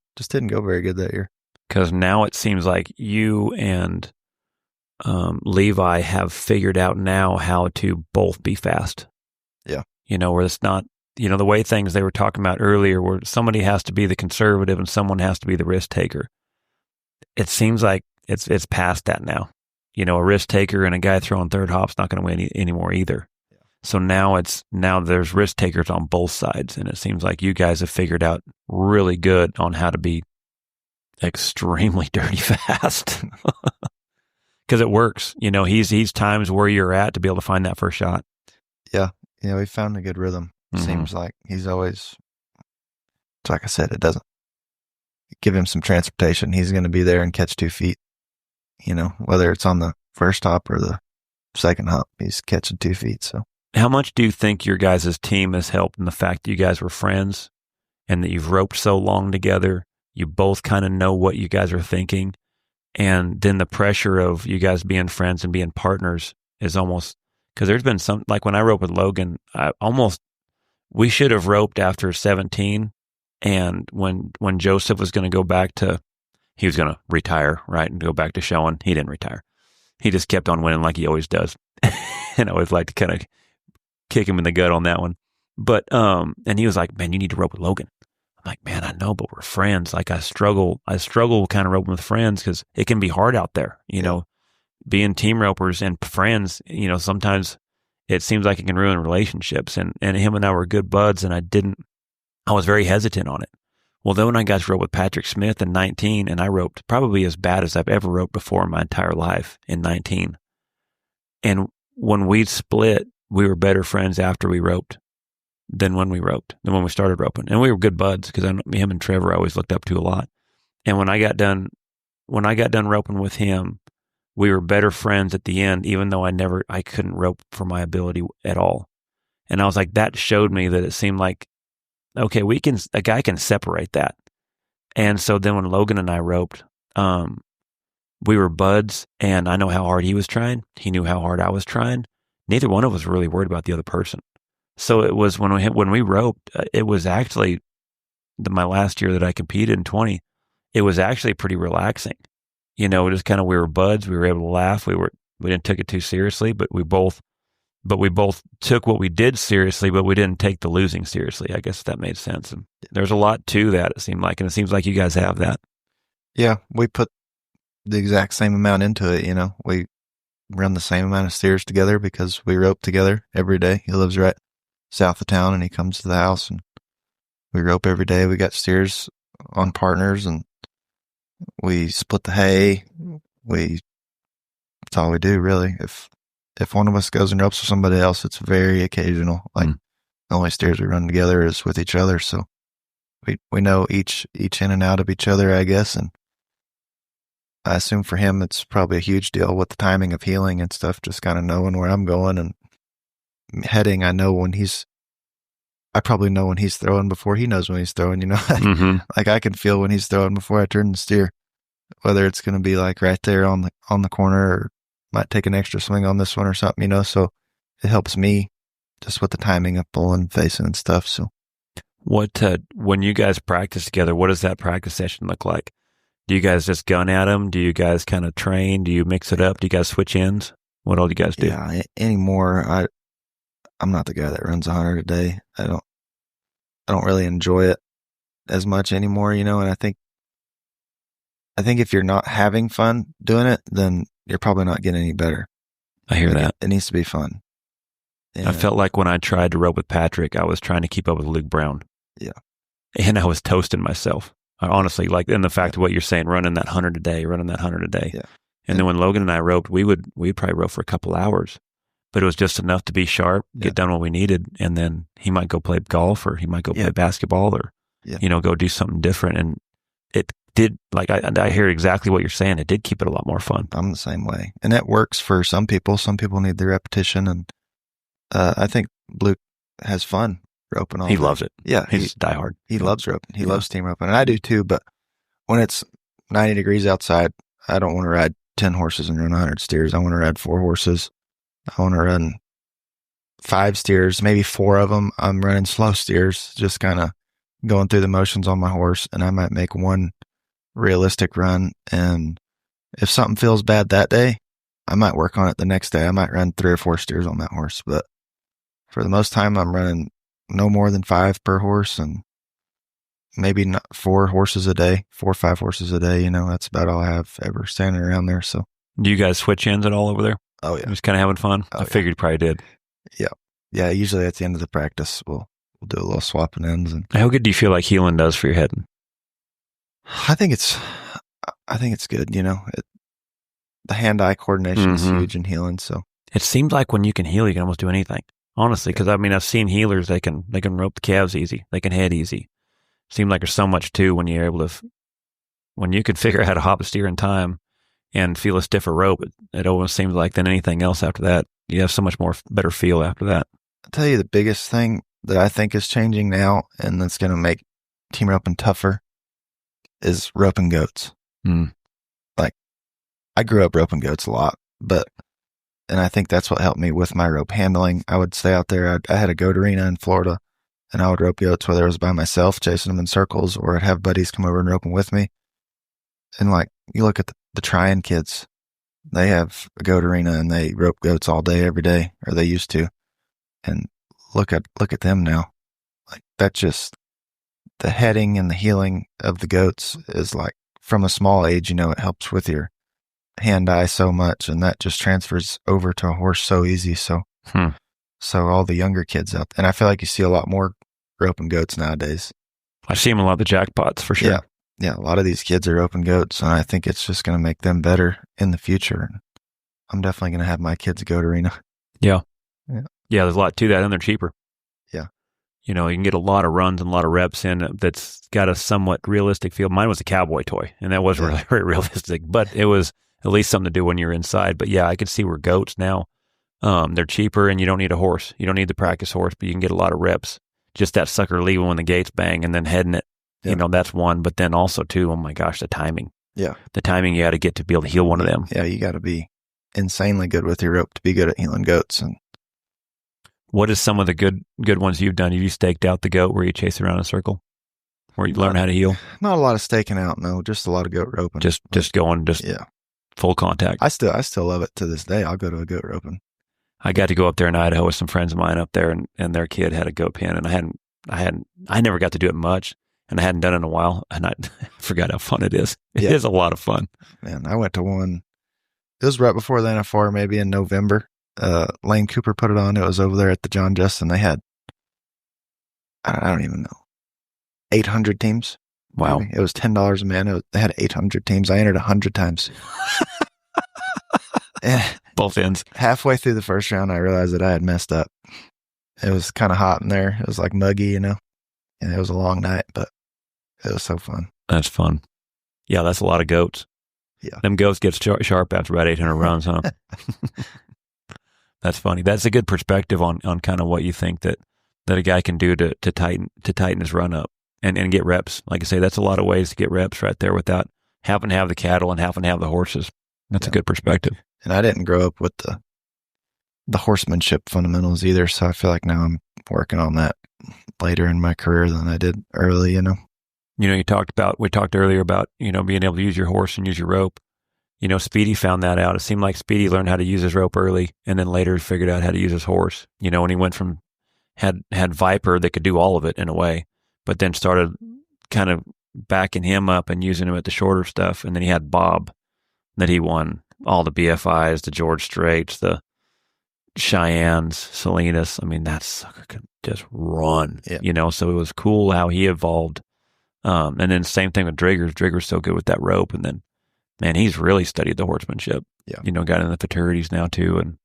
go very good that year. Because now it seems like you and Levi have figured out now how to both be fast. Yeah. Where it's not, the way things they were talking about earlier, where somebody has to be the conservative and someone has to be the risk taker. It seems like it's past that now. A risk taker and a guy throwing third hop's not going to win anymore either. Yeah. So now there's risk takers on both sides, and it seems like you guys have figured out really good on how to be extremely dirty fast. Because it works. He's times where you're at to be able to find that first shot. Yeah. We found a good rhythm. Mm-hmm. Seems like he's always, like I said, it doesn't give him some transportation. He's going to be there and catch 2 feet. Whether it's on the first hop or the second hop, he's catching 2 feet. So, how much do you think your guys' team has helped in the fact that you guys were friends and that you've roped so long together? You both kind of know what you guys are thinking. And then the pressure of you guys being friends and being partners is almost, because there's been some, like when I roped with Logan, we should have roped after 17. And when Joseph was going to go back to, he was going to retire, right, and go back to showing, he didn't retire. He just kept on winning like he always does. And I always like to kind of kick him in the gut on that one. But, and he was like, man, you need to rope with Logan. I'm like, man, I know, but we're friends. Like I struggle kind of roping with friends because it can be hard out there, you know, being team ropers and friends, you know, sometimes it seems like it can ruin relationships. And him and I were good buds, and I was very hesitant on it. Well, then when I got to rope with Patrick Smith in 19, and I roped probably as bad as I've ever roped before in my entire life in 19. And when we split, we were better friends after we roped than when we started roping. And we were good buds because him and Trevor I always looked up to a lot. And when I got done roping with him, we were better friends at the end, even though I couldn't rope for my ability at all. And I was like, that showed me that it seemed like, okay, a guy can separate that. And so then when Logan and I roped, we were buds, and I know how hard he was trying. He knew how hard I was trying. Neither one of us were really worried about the other person. So it was when we roped, it was actually my last year that I competed in 20. It was actually pretty relaxing. You know, it was kind of, we were buds. We were able to laugh. We didn't take it too seriously, but we both took what we did seriously, but we didn't take the losing seriously. I guess that made sense. And there's a lot to that, it seemed like, and it seems like you guys have that. Yeah, we put the exact same amount into it. You know, we run the same amount of steers together because we rope together every day. He lives right south of town, and he comes to the house, and we rope every day. We got steers on partners, and we split the hay. That's all we do, really. If one of us goes and ropes with somebody else, it's very occasional. Like the only steers we run together is with each other, so we know each in and out of each other, I guess. And I assume for him, it's probably a huge deal with the timing of heeling and stuff. Just kind of knowing where I'm going and heading. I probably know when he's throwing before he knows when he's throwing. You know, like I can feel when he's throwing before I turn the steer, whether it's going to be like right there on the corner, or might take an extra swing on this one or something, you know, so it helps me just with the timing of pulling, facing and stuff. So when you guys practice together, what does that practice session look like? Do you guys just gun at them? Do you guys kind of train? Do you mix it up? Do you guys switch ends? What all do you guys do? Yeah, anymore, I'm not the guy that runs 100 a day. I don't really enjoy it as much anymore, you know, and I think if you're not having fun doing it, then you're probably not getting any better. I hear that. It needs to be fun. And I felt like when I tried to rope with Patrick, I was trying to keep up with Luke Brown. Yeah. And I was toasting myself. Honestly, like in the fact of what you're saying, running that 100 a day. Yeah. And then when Logan and I roped, we'd probably rope for a couple hours, but it was just enough to be sharp, get done what we needed. And then he might go play golf, or he might go play basketball, or, you know, go do something different. And it did, like, I hear exactly what you're saying. It did keep it a lot more fun. I'm the same way. And that works for some people. Some people need the repetition. And I think Luke has fun roping all He day. loves it. Yeah. He's diehard. He loves roping. He loves team roping. And I do too. But when it's 90 degrees outside, I don't want to ride 10 horses and run 100 steers. I want to ride 4 horses. I want to run 5 steers, maybe 4 of them. I'm running slow steers, just kind of going through the motions on my horse. And I might make one realistic run. And if something feels bad that day, I might work on it the next day. I might run 3 or 4 steers on that horse. But for the most time, I'm running no more than 5 per horse, and maybe not 4 horses a day, 4 or 5 horses a day. You know, that's about all I have ever standing around there. So, do you guys switch ends at all over there? Oh yeah, just kind of having fun. I figured you probably did. Yeah. Usually at the end of the practice, we'll do a little swapping ends. And how good do you feel like heeling does for your head? I think it's good. You know, the hand-eye coordination is huge in heeling. So it seems like when you can heel, you can almost do anything. Honestly, because I mean, I've seen healers, they can rope the calves easy, they can head easy. Seems like there's so much too when you're able to, when you can figure out how to hop a steer in time and feel a stiffer rope. It almost seems like than anything else after that. You have so much more better feel after that. I'll tell you the biggest thing that I think is changing now, and that's going to make team roping tougher, is roping goats. Like, I grew up roping goats a lot, and I think that's what helped me with my rope handling. I would stay out there. I had a goat arena in Florida, and I would rope goats whether it was by myself, chasing them in circles, or I'd have buddies come over and rope them with me. And like, you look at the Tryon kids, they have a goat arena and they rope goats all day, every day, or they used to. And look at them now. Like, the heading and the heeling of the goats is like from a small age, it helps with your hand-eye so much, and that just transfers over to a horse so easy. So all the younger kids out there, and I feel like you see a lot more roping goats nowadays. I see them a lot of the jackpots for sure. Yeah, a lot of these kids are roping goats, and I think it's just going to make them better in the future. I'm definitely going to have my kids goat arena. Yeah, there's a lot to that, and they're cheaper. Yeah. You can get a lot of runs and a lot of reps in that's got a somewhat realistic feel. Mine was a cowboy toy, and that wasn't really very realistic, but it was at least something to do when you're inside. But yeah, I could see where goats now, they're cheaper, and you don't need a horse. You don't need the practice horse, but you can get a lot of reps. Just that sucker leaving when the gates bang and then heading it. Yeah. That's one. But then also, too, oh my gosh, the timing. Yeah. The timing you got to get to be able to heel one of them. Yeah, you got to be insanely good with your rope to be good at heeling goats. And what is some of the good ones you've done? Have you staked out the goat where you chase around in a circle? Where you learn how to heel? Not a lot of staking out, no. Just a lot of goat roping. Just going full contact. I still love it to this day. I'll go to a goat roping. I got to go up there in Idaho with some friends of mine up there, and their kid had a goat pen, and I never got to do it much, and I hadn't done it in a while, and I forgot how fun it is. It is a lot of fun. Man, I went to one. It was right before the NFR, maybe in November. Lane Cooper put it on. It was over there at the John Justin. They had, I don't even know, 800 teams. Wow. Maybe. It was $10 a man. They had 800 teams. I entered 100 times. Both ends. Halfway through the first round, I realized that I had messed up. It was kind of hot in there. It was like muggy, and it was a long night, but it was so fun. That's fun. Yeah, that's a lot of goats. Yeah. Them goats get sharp after about 800 runs, huh? That's funny. That's a good perspective on kind of what you think that a guy can do to tighten his run up and get reps. Like I say, that's a lot of ways to get reps right there without having to have the cattle and having to have the horses. That's a good perspective. And I didn't grow up with the horsemanship fundamentals either, so I feel like now I'm working on that later in my career than I did early, we talked earlier about, being able to use your horse and use your rope. Speedy found that out. It seemed like Speedy learned how to use his rope early and then later figured out how to use his horse. When he went from, had Viper that could do all of it in a way, but then started kind of backing him up and using him at the shorter stuff. And then he had Bob that he won all the BFIs, the George Straits, the Cheyennes, Salinas. I mean, that sucker could just run, so it was cool how he evolved. And then same thing with Driggers. Driggers so good with that rope. And then, man, he's really studied the horsemanship. Yeah. Got in the futurities now too. And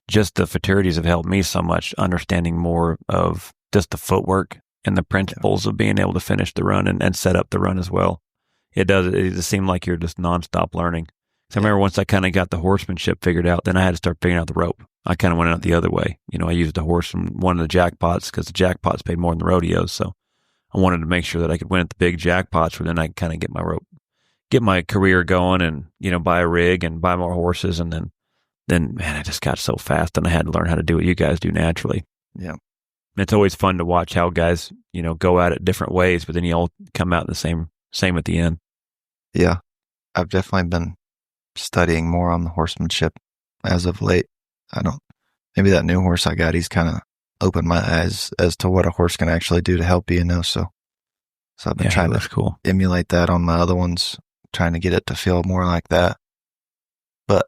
just the futurities have helped me so much understanding more of just the footwork and the principles of being able to finish the run and set up the run as well. It just seemed like you're just nonstop learning. So I remember once I kind of got the horsemanship figured out, then I had to start figuring out the rope. I kind of went out the other way. I used the horse from one of the jackpots because the jackpots paid more than the rodeos. So I wanted to make sure that I could win at the big jackpots where then I could kind of get my rope, get my career going and, buy a rig and buy more horses. And then man, I just got so fast and I had to learn how to do what you guys do naturally. Yeah. It's always fun to watch how guys, go at it different ways, but then you all come out the same at the end. Yeah. I've definitely been studying more on the horsemanship as of late. Maybe that new horse I got, he's kind of opened my eyes as to what a horse can actually do to help you, so I've been trying to emulate that on my other ones, trying to get it to feel more like that. But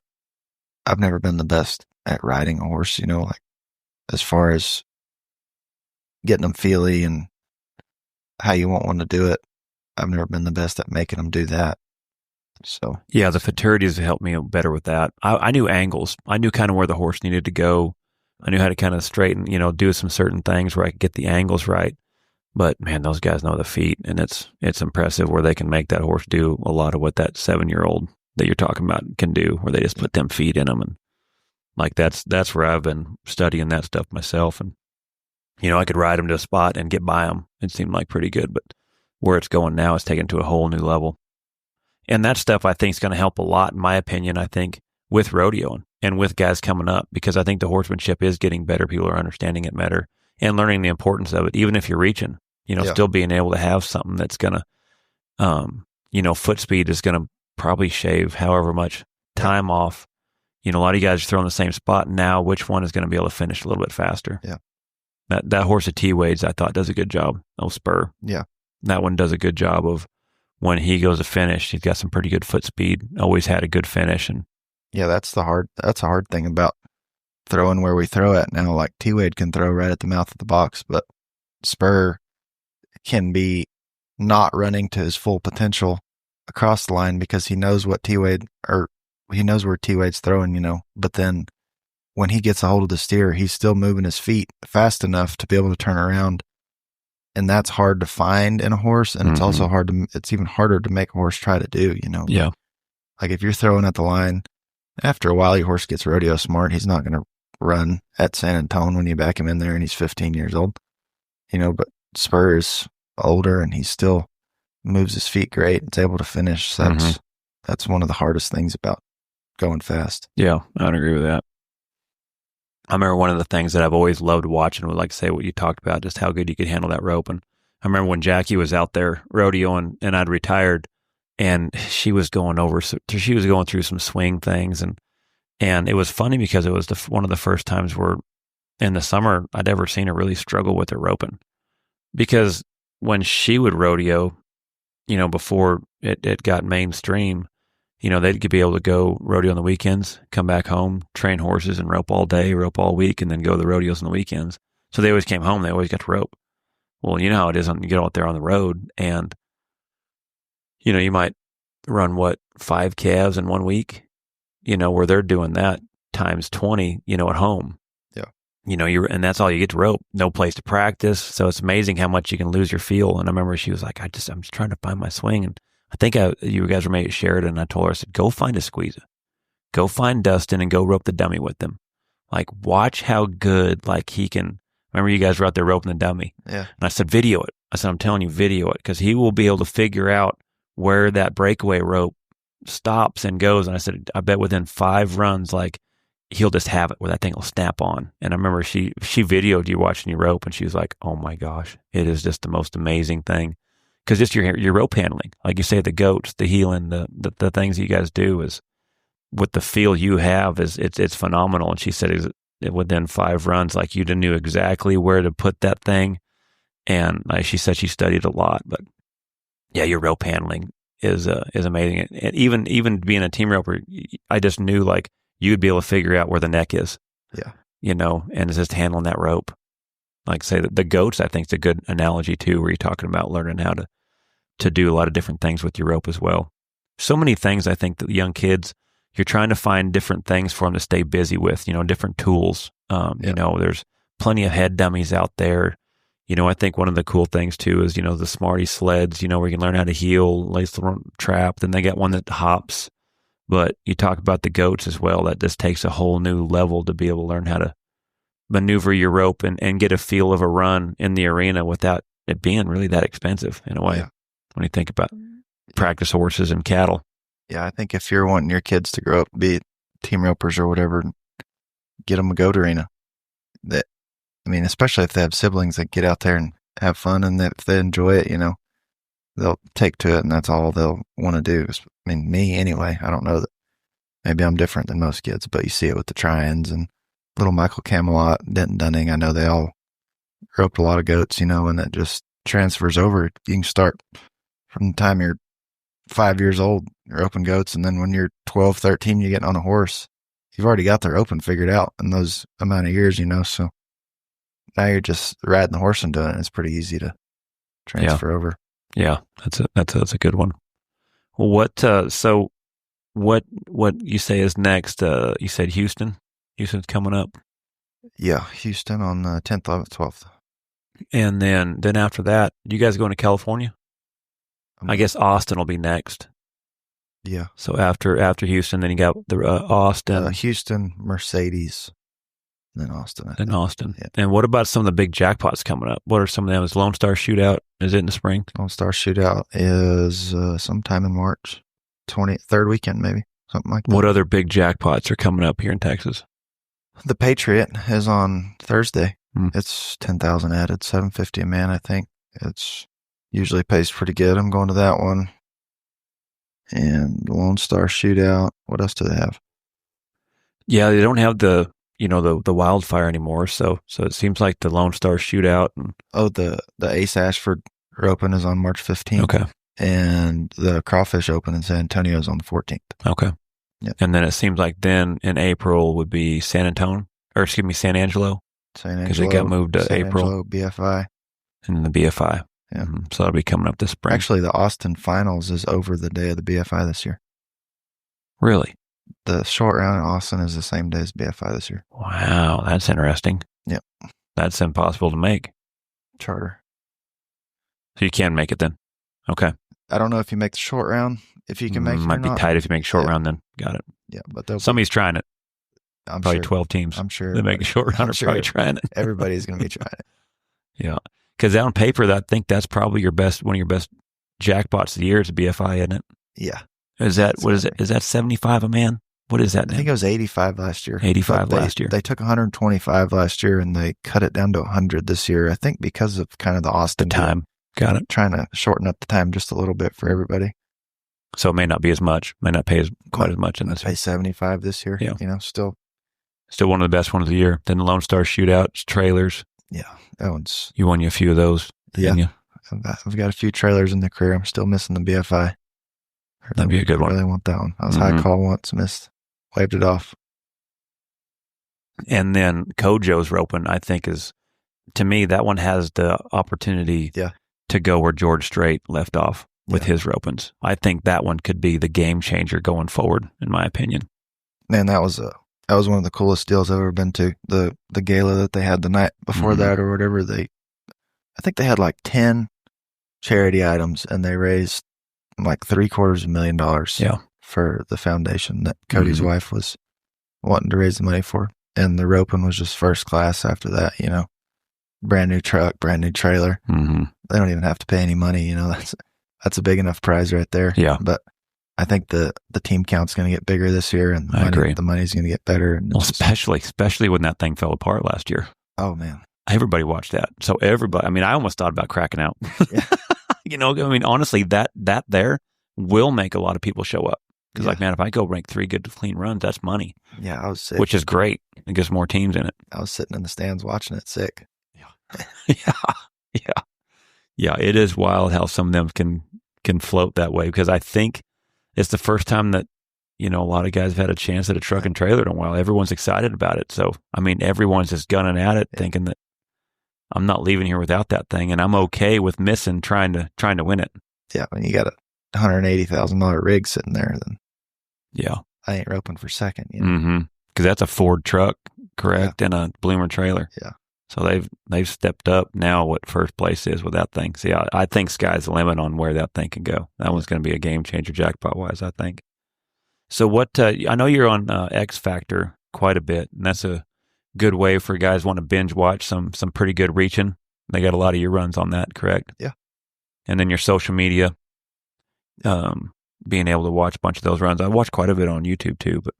I've never been the best at riding a horse, like as far as getting them feely and how you want one to do it. I've never been the best at making them do that. So yeah, the futurities have helped me better with that. I knew angles. I knew kind of where the horse needed to go. I knew how to kind of straighten, do some certain things where I could get the angles right. But man, those guys know the feet, and it's impressive where they can make that horse do a lot of what that 7-year-old that you're talking about can do, where they just put them feet in them, and like that's where I've been studying that stuff myself. And I could ride them to a spot and get by them. It seemed like pretty good, but where it's going now is taken to a whole new level. And that stuff I think is going to help a lot, in my opinion, I think, with rodeoing and with guys coming up, because I think the horsemanship is getting better. People are understanding it better and learning the importance of it, even if you're reaching, still being able to have something that's going to, foot speed is going to probably shave however much time off. A lot of you guys are throwing the same spot now. Which one is going to be able to finish a little bit faster? Yeah. That horse at T-Wade's, I thought, does a good job. Oh, Spur. Yeah. That one does a good job of when he goes to finish. He's got some pretty good foot speed. Always had a good finish. And yeah, that's a hard thing about throwing where we throw at now. Like T-Wade can throw right at the mouth of the box, but Spur can be not running to his full potential across the line because he knows what he knows where T-Wade's throwing, but then when he gets a hold of the steer, he's still moving his feet fast enough to be able to turn around. And that's hard to find in a horse. And it's also it's even harder to make a horse try to do, Yeah. Like if you're throwing at the line, after a while, your horse gets rodeo smart. He's not going to run at San Antonio when you back him in there and he's 15 years old, but Spur is older and he still moves his feet great. It's able to finish. So that's one of the hardest things about going fast. Yeah, I'd agree with that. I remember one of the things that I've always loved watching was, like, say what you talked about, just how good you could handle that rope. And I remember when Jackie was out there rodeoing and I'd retired, and she was going through some swing things, and it was funny because it was one of the first times where in the summer I'd ever seen her really struggle with her roping, because when she would rodeo, before it got mainstream, they'd be able to go rodeo on the weekends, come back home, train horses and rope all day, rope all week, and then go to the rodeos on the weekends. So they always came home. They always got to rope. Well, you know how it is when you get out there on the road and, you might run 5 calves in 1 week, where they're doing that times 20, at home. Yeah. And that's all you get to rope. No place to practice. So it's amazing how much you can lose your feel. And I remember she was like, I'm just trying to find my swing. And I think you guys were maybe at Sheridan, and I told her, I said, go find Egusquiza. Go find Dustin and go rope the dummy with them. Like, watch how good, he can. Remember you guys were out there roping the dummy. Yeah. And I said, video it. I said, I'm telling you, video it, because he will be able to figure out where that breakaway rope stops and goes. And I said, I bet within 5 runs, he'll just have it where that thing will snap on. And I remember she videoed you watching you rope, and she was like, oh my gosh, it is just the most amazing thing. Because just your rope handling, like you say, the goats, the heeling, the things you guys do is with the feel you have it's phenomenal. And she said within 5 runs, you knew exactly where to put that thing. And she said she studied a lot, but yeah, your rope handling is amazing. And even being a team roper, I just knew you'd be able to figure out where the neck is. Yeah. And it's just handling that rope. Like say the goats, I think is a good analogy too, where you're talking about learning how to do a lot of different things with your rope as well. So many things I think that the young kids, you're trying to find different things for them to stay busy with, different tools. There's plenty of head dummies out there. I think one of the cool things too is, the Smarty sleds, where you can learn how to heel, lace the trap. Then they got one that hops. But you talk about the goats as well. That just takes a whole new level to be able to learn how to maneuver your rope and get a feel of a run in the arena without it being really that expensive in a way. Yeah. When you think about practice horses and cattle. Yeah, I think if you're wanting your kids to grow up, be it team ropers or whatever, get them a goat arena. Especially if they have siblings that get out there and have fun, and if they enjoy it, they'll take to it, and that's all they'll want to do. Me anyway. I don't know that maybe I'm different than most kids, but you see it with the Tryons and little Michael Camelot, Denton Dunning. I know they all roped a lot of goats, and that just transfers over. You can start from the time you're 5 years old, you're roping goats, and then when you're 12, 13, you're getting on a horse. You've already got the roping figured out in those amount of years, so now you're just riding the horse and doing it. It's pretty easy to transfer over. Yeah, that's a good one. Well, what you say is next? You said Houston. Houston's coming up. Yeah, Houston on the 10th, 11th, 12th. And then after that, you guys going to California? I guess Austin will be next. Yeah. So after Houston, then you got the Austin, Houston, Mercedes, then Austin. Then Austin. Yeah. And what about some of the big jackpots coming up? What are some of them? Is Lone Star Shootout? Is it in the spring? Lone Star Shootout is sometime in March, 23rd weekend maybe, something like that. What other big jackpots are coming up here in Texas? The Patriot is on Thursday. Hmm. It's 10,000 added, $750 a man, I think. It's usually pays pretty good. I'm going to that one. And Lone Star Shootout. What else do they have? Yeah, they don't have the the wildfire anymore. So it seems like the Lone Star Shootout. And, the Ace Ashford Open is on March 15th. okay. And the Crawfish Open in San Antonio is on the 14th. Okay. Yep. And then it seems like then in April would be San Angelo. Because it got moved to San April. Angelo, BFI. And then the BFI. Yeah. So that'll be coming up this spring. Actually, the Austin Finals is over the day of the BFI this year. Really? The short round in Austin is the same day as BFI this year. Wow, that's interesting. Yep. That's impossible to make. Charter. So you can make it then? Okay. I don't know if you make the short round, if you can make it might or be not. tight if you make short round then. Got it. Yeah, but somebody's trying it. I'm probably sure, 12 teams. I'm sure. They make a short round are probably trying it. Everybody's going to be trying it. Yeah. Because on paper, I think that's probably one of your best jackpots of the year is a BFI, isn't it? Yeah. Is that 75 a man? What is that now? I think it was 85 last year. 85 last year. They took 125 last year and they cut it down to 100 this year. I think because of kind of the Austin time. Got it. Trying to shorten up the time just a little bit for everybody. So it may not be as much. May not pay quite as much in this. Pay 75 this year. Yeah. Still one of the best ones of the year. Then the Lone Star Shootouts, trailers. Yeah, that one's. You won a few of those. Yeah, I've got a few trailers in the career. I'm still missing the BFI. That'd be a good one. I really want that one. I was high call once, missed, waved it off. And then Kojo's Open, I think to me, that one has the opportunity to go where George Strait left off with his Ropens. I think that one could be the game changer going forward, in my opinion. Man, that was one of the coolest deals I've ever been to. The gala that they had the night before that or whatever, I think they had like 10 charity items and they raised like $750,000 for the foundation that Cody's wife was wanting to raise the money for. And the roping was just first class after that, brand new truck, brand new trailer. Mm-hmm. They don't even have to pay any money. That's a big enough prize right there. Yeah. But I think the team count's going to get bigger this year and the money's going to get better. And well, especially when that thing fell apart last year. Oh man. Everybody watched that. So everybody, I almost thought about cracking out. Honestly, that there will make a lot of people show up. Because man, if I go make 3 good clean runs, that's money. Yeah, I was sick. Which is great. It gets more teams in it. I was sitting in the stands watching it sick. Yeah, it is wild how some of them can float that way because I think it's the first time that, a lot of guys have had a chance at a truck and trailer in a while. Everyone's excited about it. So, everyone's just gunning at it thinking that I'm not leaving here without that thing and I'm okay with missing trying to win it. Yeah, when you got a $180,000 rig sitting there, then I ain't roping for second. Mm-hmm. Because that's a Ford truck, correct, and a Bloomer trailer. Yeah. So they've stepped up now what first place is with that thing. See, I think sky's the limit on where that thing can go. That one's going to be a game changer jackpot-wise, I think. So what, I know you're on X Factor quite a bit, and that's a good way for guys want to binge watch some pretty good reaching. They got a lot of your runs on that, correct? Yeah. And then your social media, being able to watch a bunch of those runs. I watched quite a bit on YouTube too, but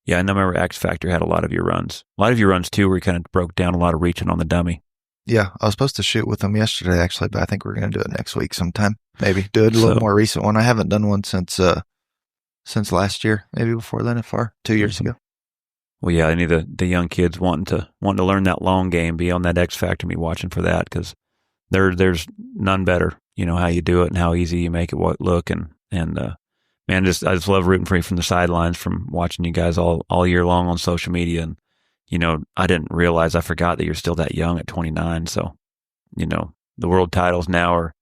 yeah, and I remember X Factor had a lot of your runs. A lot of your runs too where you kind of broke down a lot of reaching on the dummy. Yeah, I was supposed to shoot with them yesterday actually, but I think we're going to do it next week sometime. Maybe do it a little more recent one. I haven't done one since last year, maybe before the NFR, 2 years ago. Well, yeah, any of the young kids wanting to learn that long game, be on that X Factor, be watching for that because there's none better. How you do it and how easy you make it look and man, I just love rooting for you from the sidelines from watching you guys all year long on social media. And, I didn't realize, I forgot that you're still that young at 29. So, the world titles now are,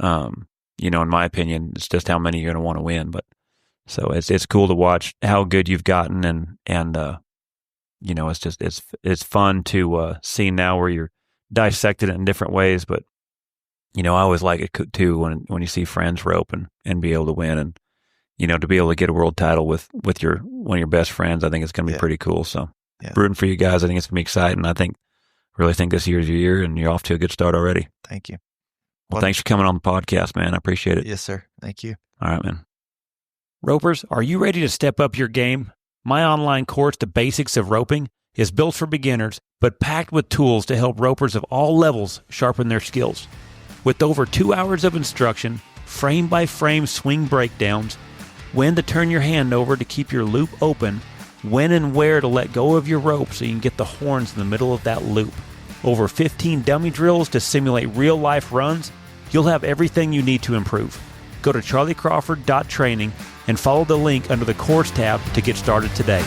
in my opinion, it's just how many you're going to want to win. But so it's cool to watch how good you've gotten. And it's fun to see now where you're dissected it in different ways. But, I always like it too when you see friends rope and be able to win and, to be able to get a world title with one of your best friends, I think it's going to be pretty cool. So rooting for you guys. I think it's going to be exciting. I really think this year's your year and you're off to a good start already. Thank you. Well, thanks for coming on the podcast, man. I appreciate it. Yes, sir. Thank you. All right, man. Ropers, are you ready to step up your game? My online course, The Basics of Roping, is built for beginners, but packed with tools to help ropers of all levels sharpen their skills. With over 2 hours of instruction, frame-by-frame swing breakdowns, when to turn your hand over to keep your loop open, when and where to let go of your rope so you can get the horns in the middle of that loop. Over 15 dummy drills to simulate real-life runs. You'll have everything you need to improve. Go to charliecrawford.training and follow the link under the course tab to get started today.